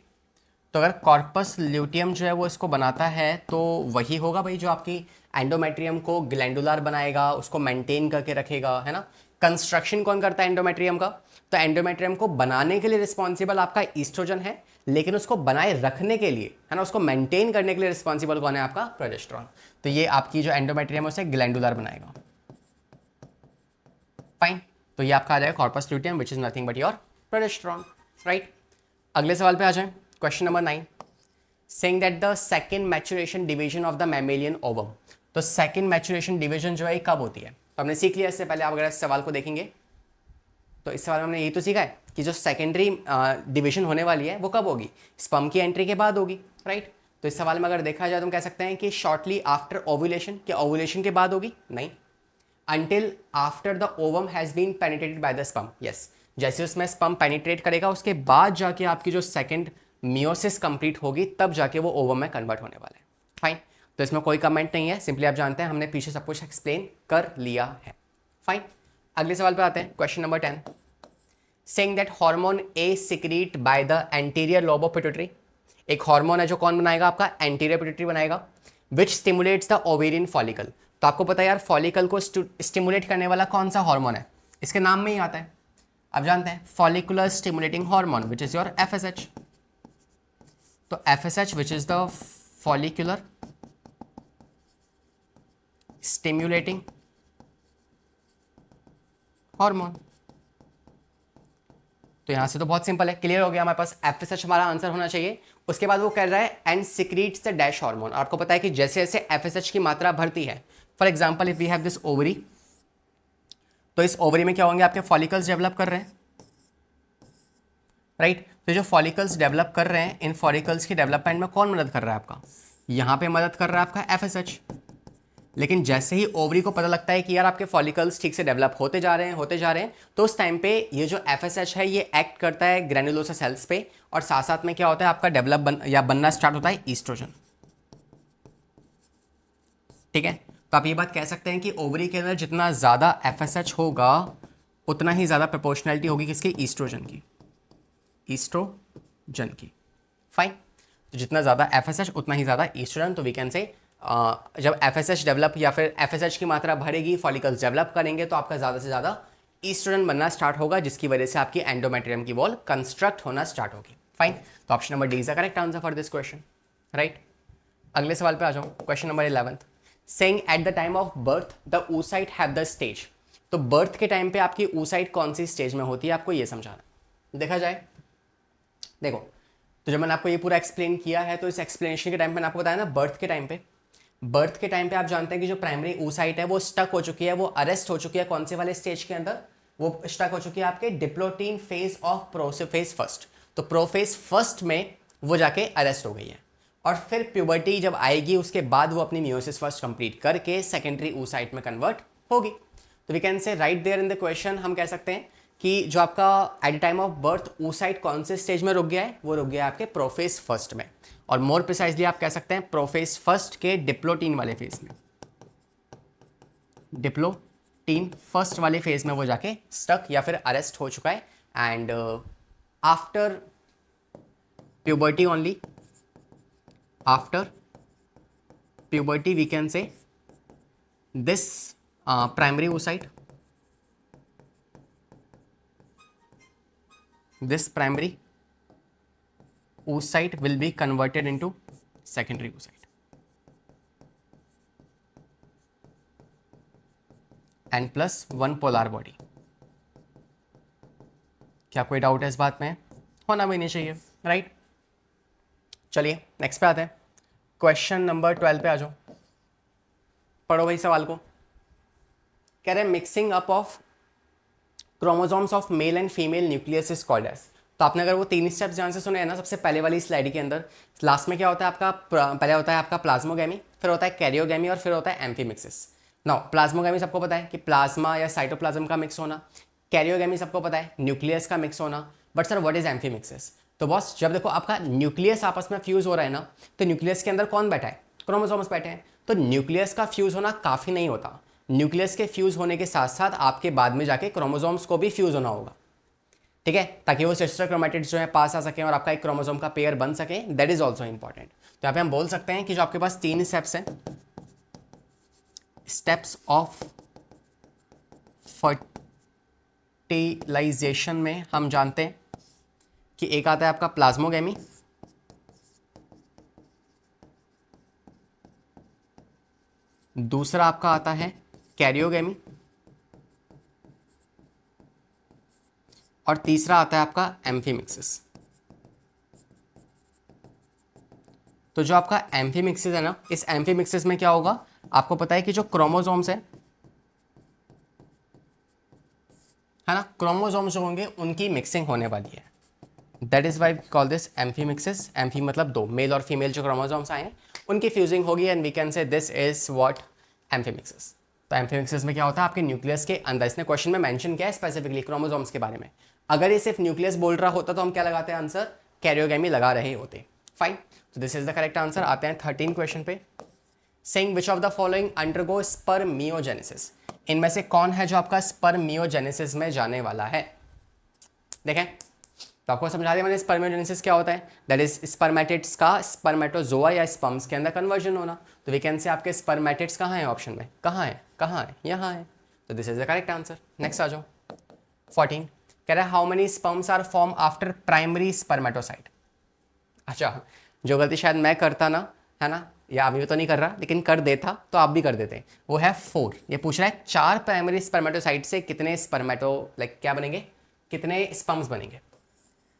तो अगर कॉर्पस ल्यूटियम जो है वो इसको बनाता है तो वही होगा भाई जो आपकी एंडोमेट्रियम को ग्लैंडुलर बनाएगा, उसको मेंटेन करके रखेगा, है ना। कंस्ट्रक्शन कौन करता है एंडोमेट्रियम का? तो एंडोमेट्रियम को बनाने के लिए रिस्पॉन्सिबल आपका ईस्ट्रोजन है, लेकिन उसको बनाए रखने के लिए, है ना, उसको मेंटेन करने के लिए रिस्पॉन्सिबल कौन है? आपका प्रोजेस्टेरॉन। तो ये आपकी जो एंडोमेट्रियम है उसे ग्लैंडुलर बनाएगा। फाइन, तो ये आपका आ जाएगा corpus luteum which is nothing but your progesterone, right. अगले सवाल पे आ जाए, question number 9, saying that the second maturation division of the mammalian ovum. तो सेकंड मैच्योरेशन डिवीजन जो है कब होती है? तो हमने सीख लिया इससे पहले, आप अगर इस सवाल को देखेंगे तो इस सवाल में हमने यही तो सीखा है कि जो सेकेंडरी डिवीजन होने वाली है वो कब होगी? स्पर्म की एंट्री के बाद होगी, राइट। तो इस सवाल में अगर देखा जाए तो हम कह सकते हैं कि शॉर्टली आफ्टर ओव्यूलेशन। क्या ओव्यूलेशन के बाद होगी? नहीं। Until after the ovum has been penetrated by the sperm, yes. जैसे उसमें स्पर्म पेनिट्रेट करेगा उसके बाद जाके आपकी जो सेकंड मियोसिस कंप्लीट होगी तब जाके वो ओवम में कन्वर्ट होने वाला है। फाइन, तो इसमें कोई कमेंट नहीं है, सिंपली आप जानते हैं हमने पीछे सब कुछ एक्सप्लेन कर लिया है। फाइन, अगले सवाल पे आते हैं, question number 10, saying that hormone A secrete by the anterior lobe of pituitary. एक हार्मोन है जो कौन बनाएगा? आपका एंटीरियर पिट्यूटरी बनाएगा, विच स्टिमुलेट्स द ओवेरियन फॉलिकल। तो आपको पता है यार फॉलिकल को स्टिमुलेट करने वाला कौन सा हार्मोन है? इसके नाम में ही आता है, आप जानते हैं, follicular stimulating hormone which is your FSH। तो FSH which is the follicular stimulating hormone. तो यहां से तो बहुत सिंपल है, क्लियर हो गया हमारे पास FSH हमारा आंसर होना चाहिए। उसके बाद वो कह रहा है and secretes the dash hormone. आपको पता है कि जैसे जैसे FSH की मात्रा बढ़ती है, for example if we have this ovary, तो इस ओवरी में क्या होंगे? आपके फॉलिकल्स डेवलप कर रहे हैं, राइट। तो जो फॉलिकल्स डेवलप कर रहे हैं, इन फॉलिकल्स की डेवलपमेंट में कौन मदद कर रहा है? आपका यहां पे मदद कर रहा है आपका FSH। लेकिन जैसे ही ओवरी को पता लगता है कि यार आपके फॉलिकल्स ठीक से डेवलप होते जा रहे हैं, तो उस टाइम पे ये जो FSH है ये एक्ट करता है ग्रैनुलोसा सेल्स पे, और साथ साथ में क्या होता है? आपका डेवलप या बनना स्टार्ट होता है ईस्ट्रोजन, ठीक है। तो आप ये बात कह सकते हैं कि ओवरी के अंदर जितना ज़्यादा FSH होगा उतना ही ज़्यादा प्रोपोर्शनैलिटी होगी किसकी? ईस्ट्रोजन की, ईस्ट्रोजन की। फाइन, तो जितना ज़्यादा FSH उतना ही ज़्यादा ईस्ट्रोजन। तो वी कैन से जब FSH डेवलप या फिर FSH की मात्रा बढ़ेगी, फॉलिकल्स डेवलप करेंगे, तो आपका ज़्यादा से ज़्यादा ईस्ट्रोजन बनना स्टार्ट होगा, जिसकी वजह से आपकी एंडोमेट्रियम की वॉल कंस्ट्रक्ट होना स्टार्ट होगी। फाइन, तो option number D is the correct answer for this question, right. अगले सवाल पे आ जाओ, question number 11, saying at the time of birth the oocyte have the stage. तो बर्थ के टाइम पे आपकी oocyte कौन सी स्टेज में होती है, आपको ये समझाना। देखा जाए, देखो, तो जब मैंने आपको ये पूरा एक्सप्लेन किया है, तो इस एक्सप्लेनेशन के टाइम पे मैंने आपको बताया ना, बर्थ के टाइम पे आप जानते हैं कि जो प्राइमरी oocyte है वो स्टक हो चुकी है, वो अरेस्ट हो चुकी है। कौन से वाले स्टेज के अंदर? वो स्टक हो चुकी है आपके diplotene phase of prophase first. तो प्रोफेज फर्स्ट में वो जाके अरेस्ट हो गई है, और फिर प्यूबर्टी जब आएगी उसके बाद वो अपनी मियोसिस फर्स्ट कंप्लीट करके सेकेंडरी oocyte में कन्वर्ट होगी। तो we can say write there in the question, हम कह सकते हैं कि जो आपका at the time of birth oocyte कौन से स्टेज में रुक गया है? वो रुक गया है आपके प्रोफेज फर्स्ट में, और मोर प्रिसाइजली आप कह सकते हैं प्रोफेज फर्स्ट के डिप्लोटीन वाले फेज में, डिप्लोटीन फर्स्ट वाले फेज में वो जाके स्टक या फिर अरेस्ट हो चुका है। And after puberty only, after puberty we can say this primary oocyte, this primary oocyte will be converted into secondary oocyte and plus one polar body। क्या कोई डाउट है इस बात में? होना भी नहीं चाहिए, राइट। चलिए नेक्स्ट पे आते हैं, क्वेश्चन नंबर 12 पे आ जाओ, पढ़ो भाई सवाल को। कह रहे हैं mixing up of chromosomes of male and female nucleus is called as. तो आपने अगर वो 3 स्टेप्स ध्यान से सुने हैं ना, सबसे पहले वाली स्लाइड के अंदर लास्ट में क्या होता है आपका? पहले होता है आपका प्लाज्मोगैमी, फिर होता है कैरियोगैमी, और फिर होता है एम्फीमिक्सिस। नाउ प्लाज्मोगैमी सबको पता है कि प्लाज्मा या साइटोप्लाज्म का मिक्स होना, कैरियोगैमी सबको पता है न्यूक्लियस का मिक्स होना, but sir what is amphimixis? तो बॉस जब देखो आपका न्यूक्लियस आपस में फ्यूज हो रहा है ना, तो न्यूक्लियस के अंदर कौन बैठा है, क्रोमोसोम्स बैठे हैं। तो न्यूक्लियस का फ्यूज होना काफ़ी नहीं होता, न्यूक्लियस के फ्यूज होने के साथ साथ आपके बाद में जाके क्रोमोसोम्स को भी फ्यूज होना होगा, ठीक है, ताकि वो सिस्टर क्रोमैटिड्स जो है पास आ सकें और आपका एक क्रोमोसोम का पेयर बन सके। That is also important. तो यहाँ पे हम बोल सकते हैं कि जो आपके पास 3 स्टेप्स हैं, स्टेप्स ऑफ फर्टिलाइजेशन में हम जानते हैं कि एक आता है आपका प्लाज्मोगेमी, दूसरा आपका आता है कैरियोगेमी, और तीसरा आता है आपका एम्फीमिक्सिस। तो जो आपका एम्फीमिक्सिस है ना, इस एम्फीमिक्सिस में क्या होगा, आपको पता है कि जो क्रोमोसोम्स है ना, क्रोमोसोम्स जो होंगे उनकी मिक्सिंग होने वाली है। That is why call this amphimixis. Amphi मतलब दो, मेल और फीमेल जो क्रोमोसोम्स आए हैं उनकी फ्यूजिंग होगी, and we can say this is what, amphimixis. तो एम्फीमिक्सिस में क्या होता है, आपके न्यूक्लियस के अंदर, इसने क्वेश्चन में मेंशन किया है स्पेसिफिकली क्रोमोसोम्स के बारे में। अगर ये सिर्फ न्यूक्लियस बोल रहा होता तो हम क्या लगाते हैं आंसर, कैरियोगेमी लगा रहे होते। फाइन, तो this is the correct answer. आते हैं 13 क्वेश्चन पे। Saying which of the following undergo spermiogenesis, इनमें से कौन है जो आपका स्पर्मियोजेनेसिस में जाने वाला है। देखें तो आपको समझा दिया मैंने स्पर्मियोजेनेसिस क्या होता है, दैट इज स्पर्मेटिड्स का स्पर्मेटोजोआ या स्पर्म्स के अंदर कन्वर्जन होना। तो वी कैन से आपके स्पर्मेटिड्स कहाँ है ऑप्शन में, कहाँ है, कहाँ है, यहाँ है। तो this is the correct answer. Next आ जाओ 14, कह रहा है how many sperms are form after primary spermatocyte. अच्छा, जो गलती शायद मैं करता ना, है ना, या अभी तो नहीं कर रहा लेकिन कर देता तो आप भी कर देते, वो है 4। ये पूछ रहा है 4 प्राइमरी स्पर्मेटोसाइट से कितने स्पर्मेटो क्या बनेंगे, कितने स्पर्म्स बनेंगे।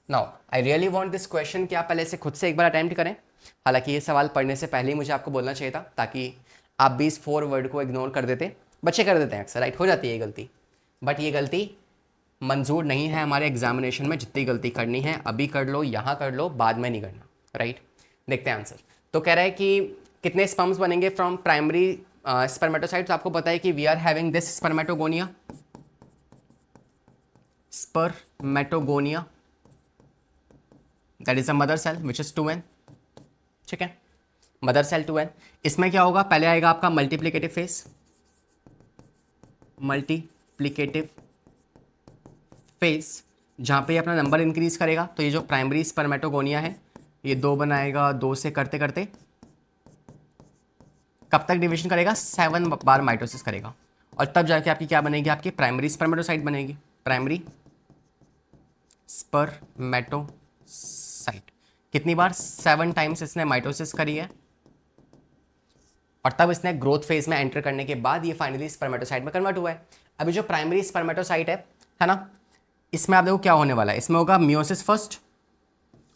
Now I really want this question कि आप पहले से खुद से एक बार अटेम्प्ट करें। हालांकि ये सवाल पढ़ने से पहले ही मुझे आपको बोलना चाहिए था, ताकि आप भी इस 4 वर्ड को इग्नोर कर देते। बच्चे कर देते हैं अक्सर, राइट, हो जाती है ये गलती, बट ये गलती मंजूर नहीं है हमारे एग्जामिनेशन में। जितनी गलती करनी है अभी कर लो, यहाँ कर लो, बाद में नहीं करना, राइट। देखते हैं आंसर। तो कह रहा है कि कितने स्पर्म्स बनेंगे फ्रॉम प्राइमरी स्पर्मेटोसाइट। तो आपको पता है कि we are having this spermatogonia, spermatogonia that is a mother cell which is 2n, ठीक है, मदर सेल 2n। इसमें क्या होगा, पहले आएगा आपका मल्टीप्लिकेटिव फेज, मल्टीप्लिकेटिव फेज, जहाँ पे अपना नंबर इंक्रीज करेगा। तो ये जो प्राइमरी स्पर्मेटोगोनिया है ये 2 बनाएगा, 2 से करते करते कब तक डिवीजन करेगा, 7 बार माइटोसिस करेगा, और तब जाके आपकी क्या बनेगी, आपकी प्राइमरी स्पर्मेटोसाइट बनेगी, प्राइमरी स्पर्मेटोसाइट। कितनी बार, 7 टाइम्स इसने माइटोसिस करी है, और तब इसने ग्रोथ फेज में एंटर करने के बाद ये फाइनली स्पर्मेटोसाइट में कन्वर्ट हुआ है। अभी जो प्राइमरी स्पर्मेटोसाइट है ना, इसमें आप देखो क्या होने वाला है, इसमें होगा मियोसिस फर्स्ट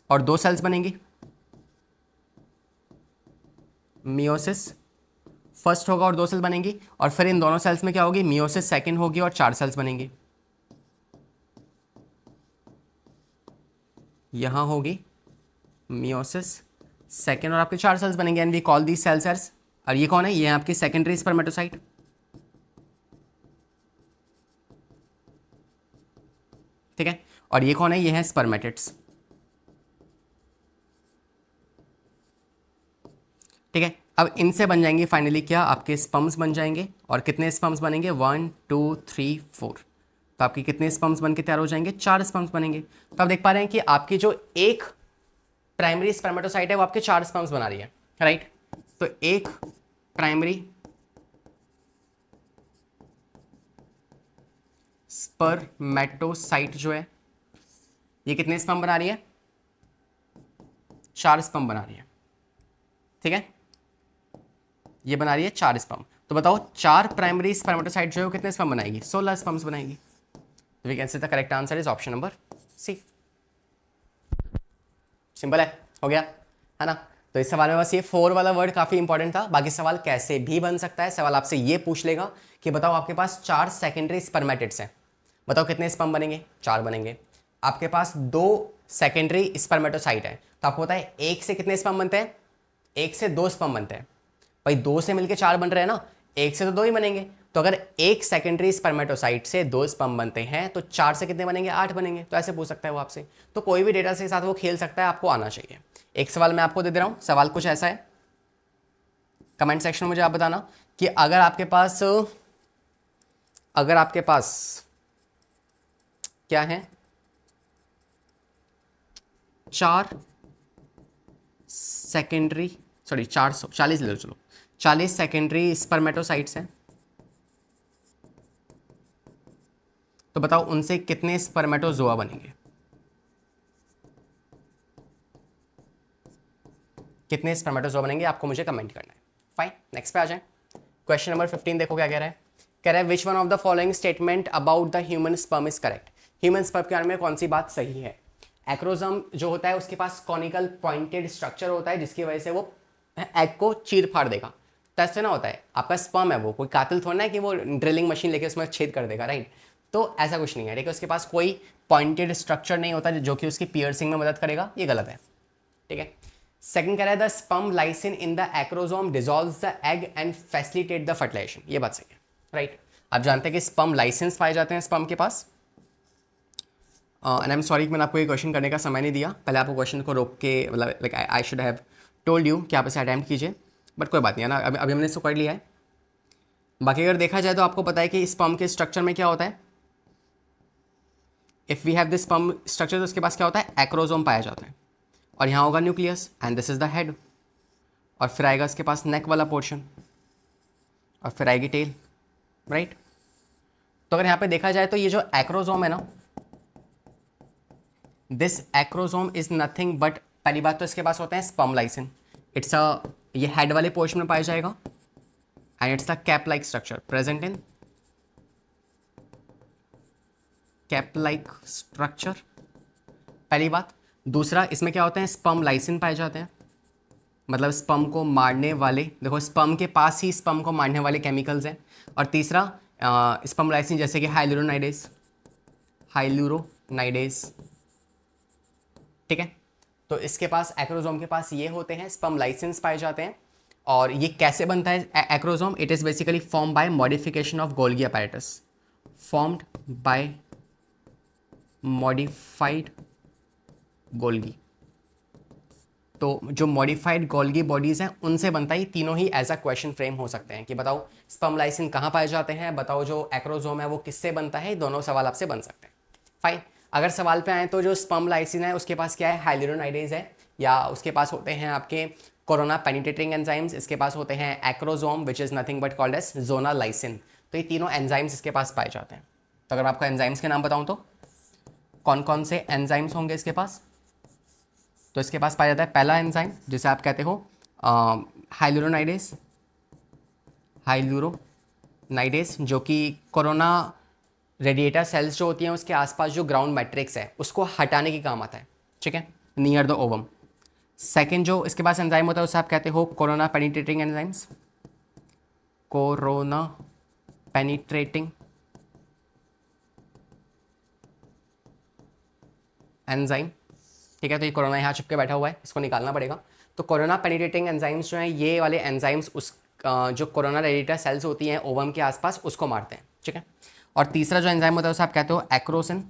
और 2 सेल्स बनेंगी, मियोसिस फर्स्ट होगा और 2 सेल्स बनेंगी, और फिर इन दोनों सेल्स में क्या होगी, मियोसिस सेकंड होगी और 4 सेल्स बनेंगी। यहां होगी मियोसिस सेकंड और आपके 4 सेल्स बनेंगे, and we call the cells as, और ये कौन है, ये है आपकी सेकेंडरी स्पर्मेटोसाइट, ठीक है, और ये कौन है, ये है स्पर्मेटिड्स, ठीक है। अब इनसे बन जाएंगे फाइनली क्या, आपके स्पर्म्स बन जाएंगे, और कितने स्पर्म्स बनेंगे, 1 2 3 4। तो आपके कितने स्पर्म्स बन के तैयार हो जाएंगे, 4 स्पर्म्स बनेंगे। तो आप देख पा रहे हैं कि आपकी जो एक प्राइमरी स्पर्मेटोसाइट है वो आपके 4 स्पर्म्स बना रही है, राइट। तो एक प्राइमरी स्पर्मेटोसाइट जो है ये कितने स्पर्म बना रही है, 4 स्पर्म बना रही है, ठीक है, ये बना रही है 4 स्पर्म। तो बताओ 4 प्राइमरी स्पर्मेटोसाइट जो है वो कितने स्पर्म बनाएगी, 16 स्पर्म्स बनाएगी। तो we can say the correct answer is option number C. Simple है, हो गया, है ना। तो इस सवाल में बस ये 4 वाला वर्ड काफी इंपॉर्टेंट था, बाकी सवाल कैसे भी बन सकता है। सवाल आपसे ये पूछ लेगा कि बताओ आपके पास 4 सेकेंडरी स्पर्मेटिड्स हैं, बताओ कितने स्पर्म बनेंगे, 4 बनेंगे। आपके पास 2 सेकेंडरी स्पर्मेटोसाइट है, तो आपको पता है 1 से कितने स्पर्म बनते हैं, 1 से 2 स्पर्म बनते हैं। भाई 2 से मिलके 4 बन रहे हैं ना, 1 से तो 2 ही बनेंगे, तो अगर एक सेकेंडरी स्पर्मेटोसाइट से 2 स्पर्म बनते हैं तो 4 से कितने बनेंगे, 8 बनेंगे। तो ऐसे पूछ सकता है वो आपसे। तो कोई भी डेटा के साथ वो खेल सकता है, आपको आना चाहिए। एक सवाल मैं आपको दे दे रहा हूँ। सवाल कुछ ऐसा है, कमेंट सेक्शन में मुझे आप बताना कि अगर आपके पास क्या है, 4 सेकेंडरी, सॉरी 440 ले लो, चलो 40 सेकेंडरी स्पर्मेटोसाइट्स हैं, तो बताओ उनसे कितने स्पर्मेटोजोआ बनेंगे, कितने स्पर्मेटोजोआ बनेंगे, आपको मुझे कमेंट करना है। फाइन, नेक्स्ट पे आ जाए। क्वेश्चन नंबर 15 देखो क्या कह रहा है। कह रहा है which one of the following statement about the human sperm is correct. Human sperm के बारे में कौन सी बात सही है। एक्रोजम जो होता है उसके पास कॉनिकल पॉइंटेड स्ट्रक्चर होता है जिसकी वजह से वो एग को चीर फाड़ देगा। तो ऐसे ना होता है, आपका स्पर्म है वो कोई कातिल थोड़ा है कि वो ड्रिलिंग मशीन लेके उसमें छेद कर देगा, राइट। तो ऐसा कुछ नहीं है, ठीक है। उसके पास कोई पॉइंटेड स्ट्रक्चर नहीं होता जो कि उसकी पियर्सिंग में मदद करेगा, ये गलत है, ठीक है। सेकंड कह रहा है the sperm lysin in the acrosome dissolves the egg and facilitate the fertilization, ये बात सही है, राइट। आप जानते हैं कि स्पर्म लाइसेंस पाए जाते हैं स्पर्म के पास। एंड आई एम सॉरी कि मैंने आपको ये क्वेश्चन करने का समय नहीं दिया, पहले आपको क्वेश्चन को रोक के, मतलब like I should have told you कि आप इसे अटैम्प्ट कीजिए, बट कोई बात नहीं है ना, अभी हमने इसको कर लिया है। बाकी अगर देखा जाए तो आपको पता है कि स्पर्म के स्ट्रक्चर में क्या होता है। If we have this sperm structure तो उसके पास क्या होता है, एक्रोसोम पाया जाता है, और यहाँ होगा nucleus and this is the head, और फिर आएगा इसके पास नेक वाला पोर्शन, और फिर आएगी टेल, राइट। तो अगर यहाँ पे देखा जाए तो ये जो एक्रोसोम है ना, this acrosome is nothing but, पहली बात तो इसके पास होते हैं स्पर्म लाइसिन, इट्स अ, ये हेड वाले पोर्शन में पाया जाएगा, and it's the cap like structure present in cap like structure, पहली बात। दूसरा, इसमें क्या होते हैं, स्पर्म लाइसिन पाए जाते हैं, मतलब स्पर्म को मारने वाले, देखो स्पर्म के पास ही स्पर्म को मारने वाले केमिकल्स हैं। और तीसरा स्पर्म लाइसिन जैसे कि हाइलुरोनाइडेज, ठीक है। तो इसके पास एक्रोसोम के पास ये होते हैं, स्पर्म लाइसेंस पाए जाते हैं। और ये कैसे बनता है acrosome, it is basically form by modification of Golgi apparatus, formed by modified Golgi. तो जो मॉडिफाइड गोल्गी बॉडीज़ हैं उनसे बनता है, तीनों ही एज अ क्वेश्चन फ्रेम हो सकते हैं कि बताओ स्पर्म लाइसिन कहाँ पाए जाते हैं, बताओ जो एक्रोसोम है वो किससे बनता है, दोनों सवाल आपसे बन सकते हैं। फाइन, अगर सवाल पे आए तो जो स्पर्म लाइसिन है उसके पास क्या है, हाइलुरोनाइडेज है, या उसके पास होते हैं आपके कोरोना पेनिट्रेटिंग एंजाइम्स, इसके पास होते हैं acrosome which is nothing but called as zona lysin. तो ये तीनों एंजाइम्स इसके पास पाए जाते हैं। तो अगर आपको एंजाइम्स के नाम बताऊँ तो कौन कौन से एंजाइम्स होंगे इसके पास, तो इसके पास पाया जाता है पहला एंजाइम जिसे आप कहते हो हाइलुरोनाइडेज, जो कि कोरोना रेडिएटर सेल्स जो होती हैं उसके आसपास जो ग्राउंड मैट्रिक्स है उसको हटाने के काम आता है, ठीक है, नियर द ओवम। सेकेंड जो इसके पास एंजाइम होता है उसे आप कहते हो corona penetrating enzymes, corona penetrating enzyme, ठीक है। तो ये कोरोना यहाँ चिपके बैठा हुआ है, इसको निकालना पड़ेगा। तो कोरोना पेनिट्रेटिंग एंजाइम्स जो हैं, ये वाले एंजाइम्स उस जो कोरोना रेडिएटर सेल्स होती हैं ओवम के आसपास उसको मारते हैं, ठीक है। और तीसरा जो एंजाइम होता है उसे आप कहते हो एक्रोसिन।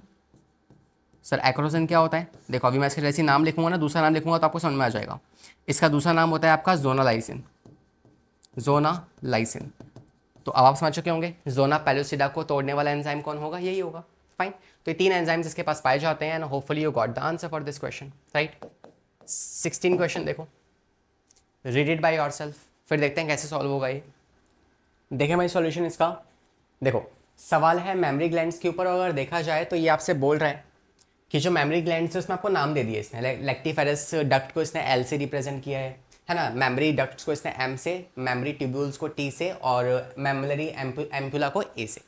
सर एक्रोसिन क्या होता है, देखो अभी मैं इसके जैसे नाम लिखूंगा ना, दूसरा नाम लिखूंगा तो आपको समझ में आ जाएगा। इसका दूसरा नाम होता है आपका जोनालाइसिन, जोनालाइसिन। तो अब आप समझ चुके होंगे जोना पेलोसिडा को तोड़ने वाला एंजाइम कौन होगा, यही होगा। फाइन, तो ये 3 एंजाइम्स इसके पास पाए जाते हैं and hopefully you got the answer for this question, right. 16 question देखो, रीड इट बाय योरसेल्फ, फिर देखते हैं कैसे सॉल्व होगा ये। देखें भाई सॉल्यूशन इसका, देखो सवाल है मेमोरी ग्लैंड्स के ऊपर। अगर देखा जाए तो ये आपसे बोल रहा है कि जो मेमोरी ग्लैंड्स है उसमें आपको नाम दे दिए इसने, लेक्टिफेरस डक्ट को इसने एल से रिप्रेजेंट किया है ना, मेमोरी डक्ट्स को इसने एम से, मेमोरी ट्यूब्यूल्स को टी से, और मेमोरी एम्पुला को ए से।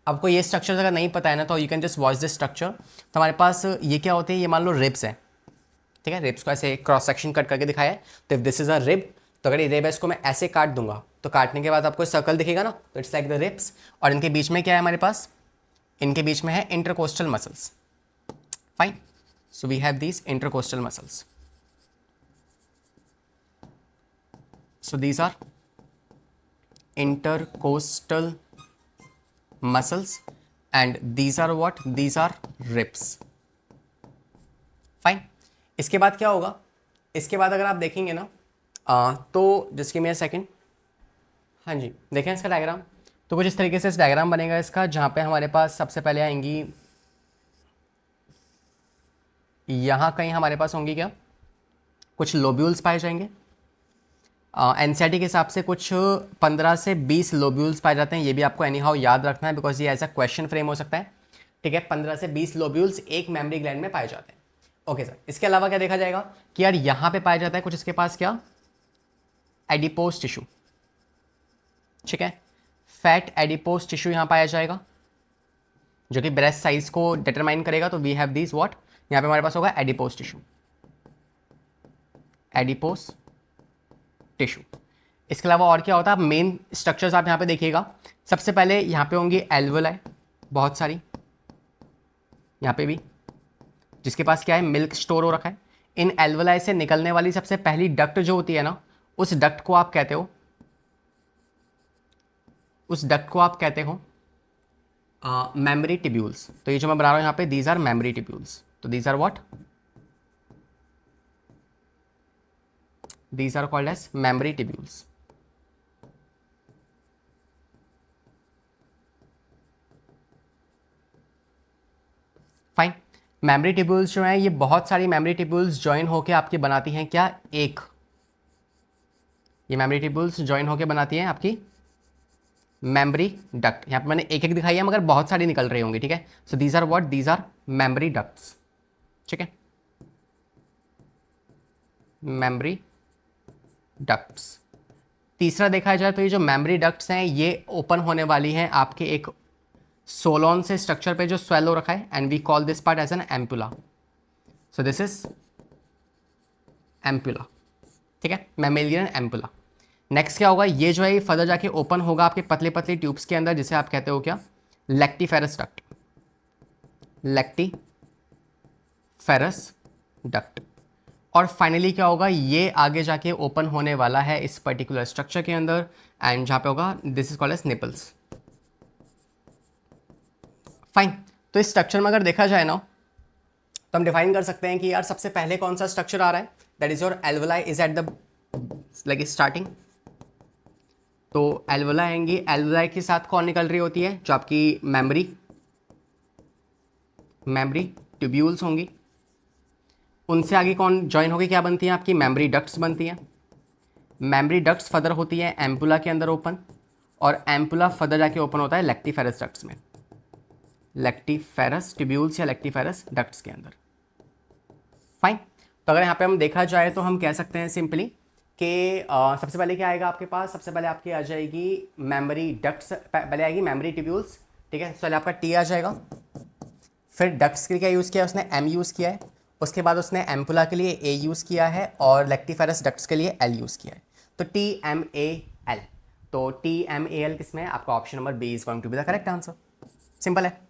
आपको ये स्ट्रक्चर अगर नहीं पता है ना तो you can just watch this structure. तो हमारे पास ये क्या होते हैं, ये मान लो रिब्स है, ठीक है। रिब्स को ऐसे क्रॉस सेक्शन कट करके दिखाया है, तो if this is a rib, तो अगर ये रिब है इसको मैं ऐसे काट दूंगा तो काटने के बाद आपको सर्कल दिखेगा ना, तो इट्स लाइक द रिब्स। और इनके बीच में क्या है हमारे पास, इनके बीच में है intercostal muscles. Fine, so we have these intercostal muscles, so these are intercostal muscles and these are what, these are ribs. Fine. इसके बाद क्या होगा, इसके बाद अगर आप देखेंगे ना तो just give me a second. हाँ जी, देखें इसका डायग्राम। तो कुछ इस तरीके से इस डायग्राम बनेगा इसका, जहाँ पे हमारे पास सबसे पहले आएंगी, यहाँ कहीं हमारे पास होंगी क्या, कुछ लोब्यूल्स पाए जाएंगे। एनसीईआरटी के हिसाब से कुछ 15 से 20 लोब्यूल्स पाए जाते हैं। ये भी आपको एनी हाउ याद रखना है, बिकॉज ये ऐसा क्वेश्चन फ्रेम हो सकता है। ठीक है, 15 से 20 लोब्यूल्स एक मेमरी ग्लैंड में पाए जाते हैं। ओके सर, इसके अलावा क्या देखा जाएगा कि यार यहाँ पे पाया जाता है कुछ इसके पास क्या, एडिपोज टिश्यू। ठीक है, फैट एडिपोज टिश्यू यहाँ पाया जाएगा, जो कि ब्रेस्ट साइज को डिटरमाइन करेगा। तो वी हैव दिस व्हाट, यहाँ पे हमारे पास होगा एडिपोज टिश्यू, एडिपोज टिश्यू। इसके अलावा और क्या होता है, आप मेन स्ट्रक्चर्स आप यहाँ पे देखिएगा। सबसे पहले यहाँ पे होंगी एल्वोलाई बहुत सारी, यहाँ पे भी, जिसके पास क्या है, मिल्क स्टोर हो रखा है। इन एल्वोलाई से निकलने वाली सबसे पहली डक्ट जो होती है ना, उस डक्ट को आप कहते हो, उस डक्ट को आप कहते हो मेमरी टिब्यूल्स। तो ये जो मैं बना रहा हूँ यहाँ पे, दीज आर मेमरी टिब्यूल्स। तो these are what, these are called as memory tubules। फाइन। मेमोरी ट्यूब्यूल्स जो हैं, ये बहुत सारी मेमोरी ट्यूब्यूल्स ज्वाइन होकर आपकी बनाती हैं क्या, एक, ये मेमोरी ट्यूब्यूल्स ज्वाइन होकर बनाती हैं आपकी मेमोरी डक्ट। यहाँ पे मैंने एक एक दिखाई है, मगर बहुत सारी निकल रही होंगी। ठीक है, so these are what, these are memory ducts. ठीक है, मेमोरी डक्ट्स। तीसरा देखा जाए तो ये जो मेमोरी डक्ट्स हैं, ये ओपन होने वाली हैं आपके एक सोलोन से स्ट्रक्चर पे जो स्वेल हो रखा है, and we call this part as an ampulla. So this is ampulla. ठीक है, मैमेलियन एम्पुला। नेक्स्ट क्या होगा, ये जो है फर्दर जाके ओपन होगा आपके पतले पतले ट्यूब्स के अंदर, जिसे आप कहते हो क्या, लेक्टिफेरस डक्ट, लेक्टिफेरस डक्ट। और फाइनली क्या होगा, ये आगे जाके ओपन होने वाला है इस पर्टिकुलर स्ट्रक्चर के अंदर, एंड जहाँ पे होगा, this is called as nipples. Fine. तो इस स्ट्रक्चर में अगर देखा जाए ना, तो हम डिफाइन कर सकते हैं कि यार सबसे पहले कौन सा स्ट्रक्चर आ रहा है, that is your alveoli is at the like starting. तो एल्वोलाई आएंगी, एल्वोलाई के साथ कौन निकल रही होती है, जो आपकी मेमोरी ट्यूब्यूल्स होंगी। उनसे आगे कौन ज्वाइन होगी, क्या बनती है आपकी, मेमोरी डक्ट्स बनती हैं। मेमोरी डक्ट्स फर्दर होती है एम्पुला के अंदर ओपन, और एम्पुला फर्दर जाके ओपन होता है लेक्टिफेरस डक्ट्स में, लेक्टिफेरस ट्यूब्यूल्स या लेक्टिफेरस डक्ट्स के अंदर। फाइन। तो अगर यहाँ पे हम देखा जाए तो हम कह सकते हैं सिंपली कि सबसे पहले क्या आएगा आपके पास, सबसे पहले आपकी आ जाएगी मेमोरी डक्ट्स, पहले आएगी मेमोरी ट्यूब्यूल्स। ठीक है, पहले आपका टी आ जाएगा। फिर डक्ट्स के लिए क्या यूज़ किया उसने, एम यूज़ किया है। उसके बाद उसने एम्पुला के लिए ए यूज़ किया है, और लेक्टिफेरस डक्ट्स के लिए एल यूज़ किया है। तो टी एम ए एल, तो टी एम ए एल किसमें है, आपका option number B is going to be the correct answer. Simple है।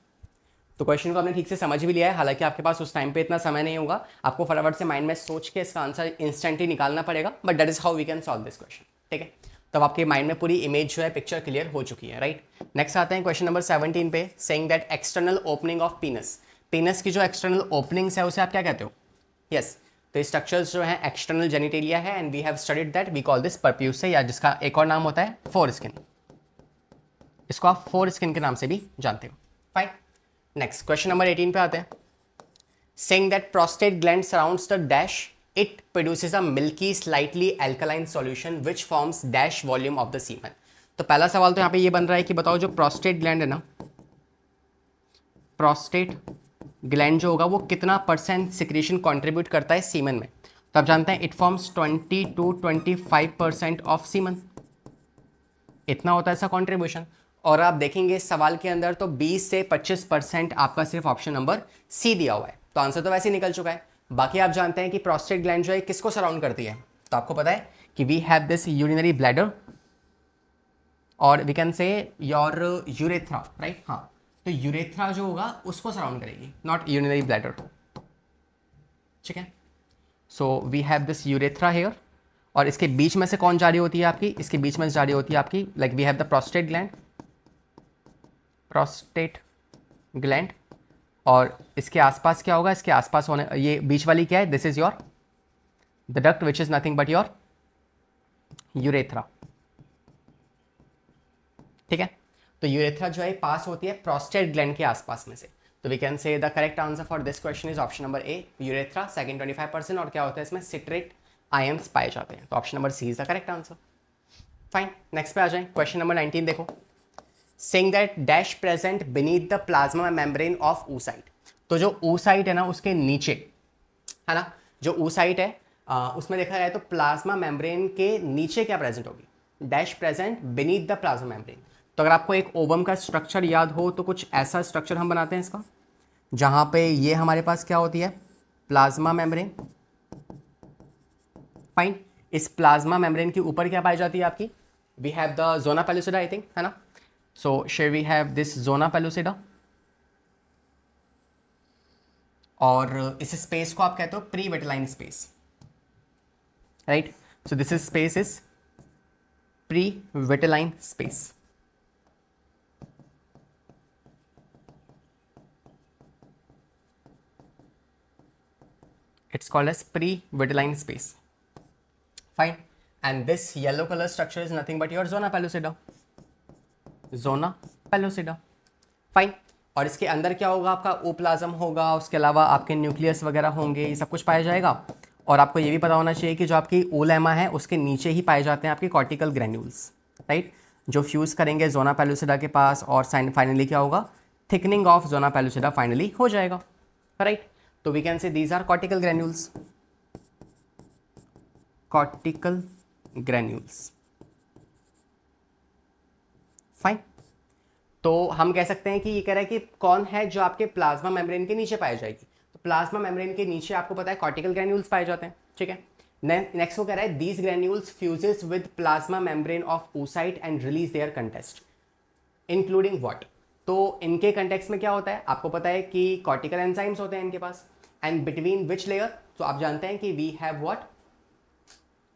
तो क्वेश्चन को आपने ठीक से समझ भी लिया है, हालांकि आपके पास उस टाइम पे इतना समय नहीं होगा, आपको फटाफट से माइंड में सोच के इसका आंसर इंस्टेंटली निकालना पड़ेगा, but that is how we can solve this question. ठीक है, तो अब आपके माइंड में पूरी इमेज जो है, पिक्चर क्लियर हो चुकी है, राइट। नेक्स्ट आते हैं क्वेश्चन नंबर 17 पे, saying that external opening of पीनस। पीनस की जो एक्सटर्नल ओपनिंग्स है उसे आप क्या कहते हो, यस। तो ये स्ट्रक्चर्स जो है एक्सटर्नल जेनिटेलिया है, and we have studied that, we call this prepuce, या जिसका एक और नाम होता है फोर स्किन। इसको आप फोर स्किन के नाम से भी जानते हो। फाइन। नेक्स्ट क्वेश्चन नंबर 18 पे आते हैं, saying that prostate gland surrounds the dash, it produces a milky slightly alkaline solution which forms dash volume of the semen. तो पहला सवाल तो यहाँ पे ये बन रहा है कि बताओ जो प्रोस्टेट ग्लैंड है ना, प्रोस्टेट ग्लैंड जो होगा वो कितना परसेंट सिक्रीशन कंट्रीब्यूट करता है सीमन में। तो आप जानते हैं it forms 20 to 25% of semen, इतना होता है इसका कंट्रीब्यूशन। और आप देखेंगे सवाल के अंदर तो 20 से 25% आपका सिर्फ ऑप्शन नंबर सी दिया हुआ है, तो आंसर तो वैसे ही निकल चुका है। बाकी आप जानते हैं कि प्रोस्टेट ग्लैंड जो है किसको सराउंड करती है, तो आपको पता है कि we have this urinary bladder, और we can say your urethra, right. हाँ, तो यूरेथ्रा जो होगा उसको सराउंड करेगी, नॉट यूरिनरी ब्लैडर। ठीक है, so we have this urethra here, और इसके बीच में से कौन जारी होती है आपकी, इसके बीच में से जारी होती है आपकी, like we have the prostate gland, prostate gland, और इसके आसपास क्या होगा, इसके आसपास होने, ये बीच वाली क्या है, this is your the duct which is nothing but your urethra. ठीक है, तो यूरेथ्रा जो है पास होती है प्रोस्टेट ग्लैंड के आसपास में से। तो we can say the correct answer for this question is option number A, urethra. Second 25%, और क्या होता है इसमें, सिट्रेट आयंस पाए जाते हैं। तो option number C is the correct answer. Fine, next पे आ जाए। क्वेश्चन नंबर 19 देखो, saying that dash present beneath the plasma membrane of oocyte। तो जो oocyte है ना, उसके नीचे है ना, जो oocyte है उसमें देखा जाए तो प्लाज्मा मेम्ब्रेन के नीचे क्या प्रेजेंट होगी, dash present beneath the plasma membrane. तो अगर आपको एक ओवम का स्ट्रक्चर याद हो तो कुछ ऐसा स्ट्रक्चर हम बनाते हैं इसका, जहां पे ये हमारे पास क्या होती है, प्लाज्मा मेम्ब्रेन। फाइन, इस प्लाज्मा मेम्ब्रेन के ऊपर क्या पाई जाती है आपकी, we have the zona pellucida I think, है ना। So there we have this zona pellucida, और इस स्पेस को आप कहते हो pre vitelline space, right. So this is space is pre vitelline space. It's called as pre-vitelline space. Fine. And this yellow color structure is nothing but your zona pellucida. Zona pellucida. Fine. और इसके अंदर क्या होगा, आपका ओप्लाज्म होगा, उसके अलावा आपके न्यूक्लियस वगैरह होंगे, ये सब कुछ पाया जाएगा। और आपको ये भी पता होना चाहिए कि जो आपकी ओलेमा है उसके नीचे ही पाए जाते हैं आपके कॉर्टिकल ग्रैन्यूल्स, राइट, जो फ्यूज करेंगे जोना पेलुसिडा के पास, और फाइनली क्या होगा, thickening of zona pellucida finally हो जाएगा, राइट। तो we can say these are cortical granules, cortical granules. Fine, तो हम कह सकते हैं कि ये कह रहा है कि कौन है जो आपके प्लाज्मा मेम्ब्रेन के नीचे पाई जाएगी। तो प्लाज्मा मेम्ब्रेन के नीचे आपको पता है कॉर्टिकल ग्रैन्यूल्स पाए जाते हैं, ठीक है। नेक्स्ट वो कह रहा है these granules fuses with plasma membrane of oocyte and release there contest including what. तो इनके कंटेक्स्ट में क्या होता है, आपको पता है कि कॉर्टिकल एंजाइम्स होते हैं इनके पास, एंड बिटवीन विच लेयर, तो आप जानते हैं कि we have what,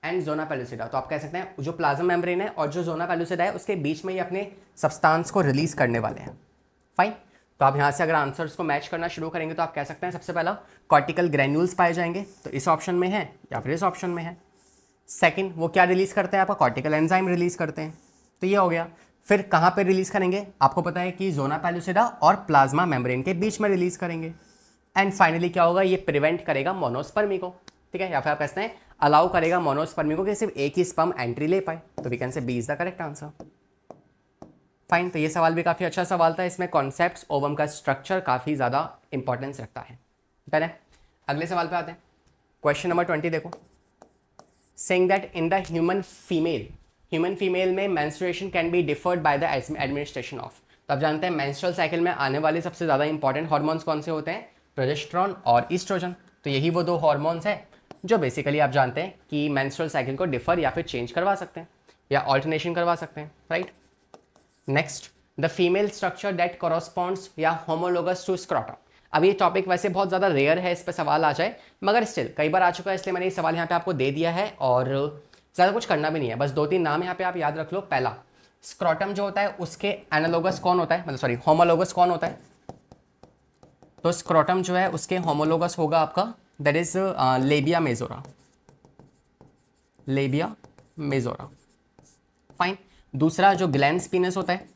and zona pellucida. तो आप कह सकते हैं जो प्लाज्मा मेम्ब्रेन है और जो जोना पेलुसिडा है उसके बीच में ये अपने सब्सटेंस को रिलीज करने वाले हैं। फाइन, तो आप यहाँ से अगर आंसर्स को मैच करना शुरू करेंगे तो आप कह सकते हैं सबसे पहला कॉर्टिकल ग्रैन्यूल्स पाए जाएंगे, तो इस ऑप्शन में है या फिर इस ऑप्शन में है। सेकंड, वो क्या रिलीज करते हैं, आपका कॉर्टिकल एंजाइम रिलीज करते हैं, तो ये हो गया। फिर कहाँ पे रिलीज करेंगे, आपको पता है कि जोना पेलुसिडा और प्लाज्मा मेम्ब्रेन के बीच में रिलीज करेंगे। एंड फाइनली क्या होगा, ये प्रिवेंट करेगा मोनोस्पर्मी को, ठीक है, या फिर आप कहते हैं अलाउ करेगा मोनोस्पर्मी को कि सिर्फ एक ही स्पर्म एंट्री ले पाए। तो we can say B is the correct answer. Fine, तो ये सवाल भी काफ़ी अच्छा सवाल था, इसमें कॉन्सेप्ट्स ओवम का स्ट्रक्चर काफ़ी ज़्यादा इंपॉर्टेंस रखता है। डन है, अगले सवाल पे आते हैं। क्वेश्चन नंबर 20 देखो, saying that in the human female में menstruation can be deferred by the administration of. तो आप जानते हैं मेंस्ट्रुअल साइकिल में आने वाले सबसे ज़्यादा इंपॉर्टेंट हार्मोन्स कौन से होते हैं, प्रोजेस्टेरॉन और ईस्ट्रोजन। तो यही वो दो हार्मोन्स हैं जो बेसिकली आप जानते हैं कि मेंस्ट्रुअल साइकिल को डिफर या फिर चेंज करवा सकते हैं या ऑल्टरनेशन करवा सकते हैं, right. Next, the female structure that corresponds या होमोलोगस टू स्क्रोटम। अब ये टॉपिक वैसे बहुत ज़्यादा रेयर है, इस पर सवाल आ जाए, मगर स्टिल कई बार आ चुका है, इसलिए मैंने ये सवाल यहाँ पे आपको दे दिया है और ज़्यादा कुछ करना भी नहीं है, बस 2-3 नाम यहाँ पे आप याद रख लो। पहला, स्क्रोटम जो होता है उसके एनालोगस कौन होता है, मतलब सॉरी होमोलोगस कौन होता है, तो स्क्रोटम जो है उसके होमोलोगस होगा आपका that is labia majora, labia majora. Fine, दूसरा जो ग्लैंस पीनस होता है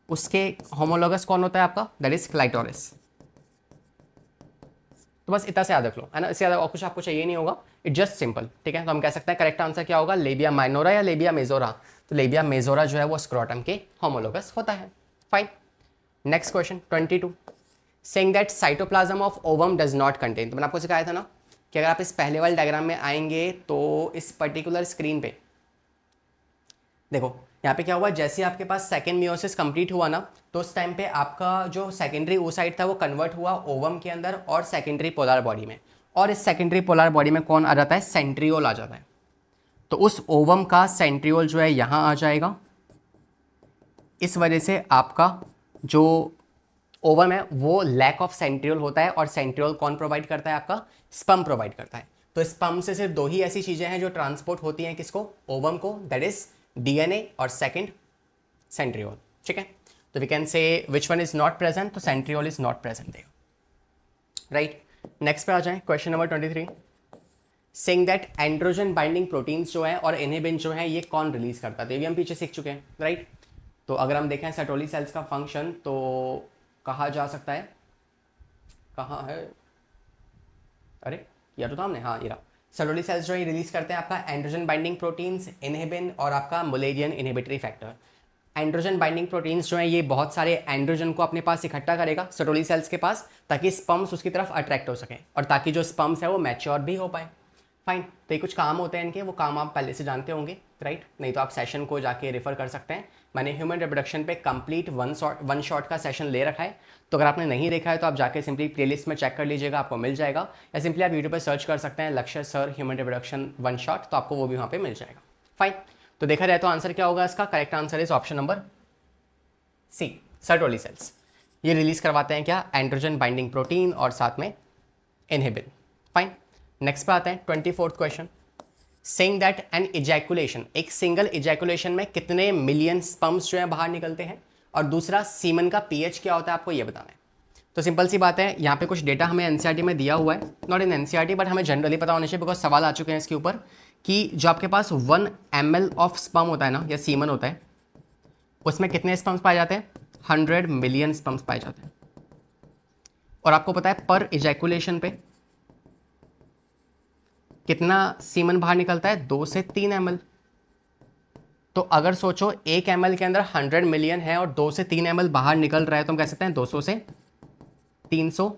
उसके होमोलोगस कौन होता है आपका, दैट इज क्लाइटोरिस। तो बस इतना से याद रख लो, है ना, इससे ज़्यादा और कुछ आपको चाहिए नहीं होगा, इट जस्ट सिंपल, ठीक है। तो हम कह सकते हैं करेक्ट आंसर क्या होगा, लेबिया माइनोरा या लेबिया मेजोरा। तो लेबिया मेजोरा जो है वो स्क्रोटम के होमोलोगस होता है। Fine, next question 22, saying that cytoplasm of ovum does not contain. तो मैंने आपको सिखाया था ना कि अगर आप इस पहले वाले डायग्राम में आएंगे तो इस पर्टिकुलर स्क्रीन पे देखो, यहाँ पे क्या हुआ, जैसे आपके पास सेकेंड मियोसिस कंप्लीट हुआ ना, तो उस टाइम पे आपका जो सेकेंडरी oocyte था वो कन्वर्ट हुआ ओवम के अंदर और सेकेंडरी पोलर बॉडी में, और इस सेकेंडरी पोलर बॉडी में कौन आ जाता है, सेंट्रियोल आ जाता है। तो उस ओवम का सेंट्रियोल जो है यहाँ आ जाएगा, इस वजह से आपका जो ओवम है वो लैक ऑफ सेंट्रियोल होता है, और सेंट्रियोल कौन प्रोवाइड करता है, आपका स्पर्म प्रोवाइड करता है। तो स्पर्म से सिर्फ 2 ही ऐसी चीज़ें हैं जो ट्रांसपोर्ट होती हैं किसको, ओवम को, दैट इज डीएनए और सेकंड सेंट्रियोल। ठीक है, तो we can say which one is not present, तो सेंट्रियोल इज नॉट प्रेजेंट देगा, राइट। नेक्स्ट पे आ जाए, question number 23, saying that androgen binding proteins जो है और इनहिबिन जो है ये कौन रिलीज करता है, तो ये भी हम पीछे सीख चुके हैं, राइट। तो अगर हम देखें सर्टोली सेल्स का फंक्शन तो कहा जा सकता है, कहाँ है, अरे या तो हमने, हाँ ये रहा, सर्टोली सेल्स जो है रिलीज करते हैं आपका एंड्रोजन बाइंडिंग प्रोटीन्स, इनहिबिन और आपका Mullerian inhibitory factor. Androgen binding proteins जो है ये बहुत सारे एंड्रोजन को अपने पास इकट्ठा करेगा सर्टोली सेल्स के पास, ताकि स्पर्म्स उसकी तरफ अट्रैक्ट हो सकें और ताकि जो स्पर्म्स है वो मैच्योर भी हो पाए। फाइन, तो ये कुछ काम होते हैं इनके, वो काम आप पहले से जानते होंगे, राइट। नहीं तो आप सेशन को जाके रेफर कर सकते हैं, मैंने ह्यूमन रिप्रोडक्शन पे कंप्लीट वन शॉट का सेशन ले रखा है, तो अगर आपने नहीं देखा है तो आप जाके सिंपली प्लेलिस्ट में चेक कर लीजिएगा, आपको मिल जाएगा, या सिंपली आप यूट्यूब पर सर्च कर सकते हैं लक्ष्य sir human reproduction one shot, तो आपको वो भी वहाँ पे मिल जाएगा। फाइन, तो देखा जाए तो आंसर क्या होगा इसका, correct answer is option number C, Sertoli cells. ये रिलीज करवाते हैं क्या, एंड्रोजन बाइंडिंग प्रोटीन और साथ में इनहिबिन। फाइन, नेक्स्ट पे आते हैं 24th question, saying that an ejaculation, एक सिंगल इजैकुलेशन में कितने मिलियन स्पर्म्स जो है बाहर निकलते हैं, और दूसरा सीमन का पीएच क्या होता है, आपको ये बताना है। तो सिंपल सी बात है, यहाँ पे कुछ डेटा हमें एनसीईआरटी में दिया हुआ है, नॉट इन एनसीईआरटी बट हमें जनरली पता होना चाहिए, बिकॉज सवाल आ चुके हैं इसके ऊपर कि जो आपके पास 1 ml ऑफ स्पर्म होता है ना, या सीमन होता है, उसमें कितने स्पर्म्स पाए जाते हैं, 100 मिलियन स्पर्म्स पाए जाते हैं। और आपको पता है पर इजैकुलेशन पे कितना सीमन बाहर निकलता है, 2 से 3 ml। तो अगर सोचो 1 ml के अंदर 100 मिलियन है और 2 से 3 ml बाहर निकल रहा है, तो हम कह सकते हैं 200 से 300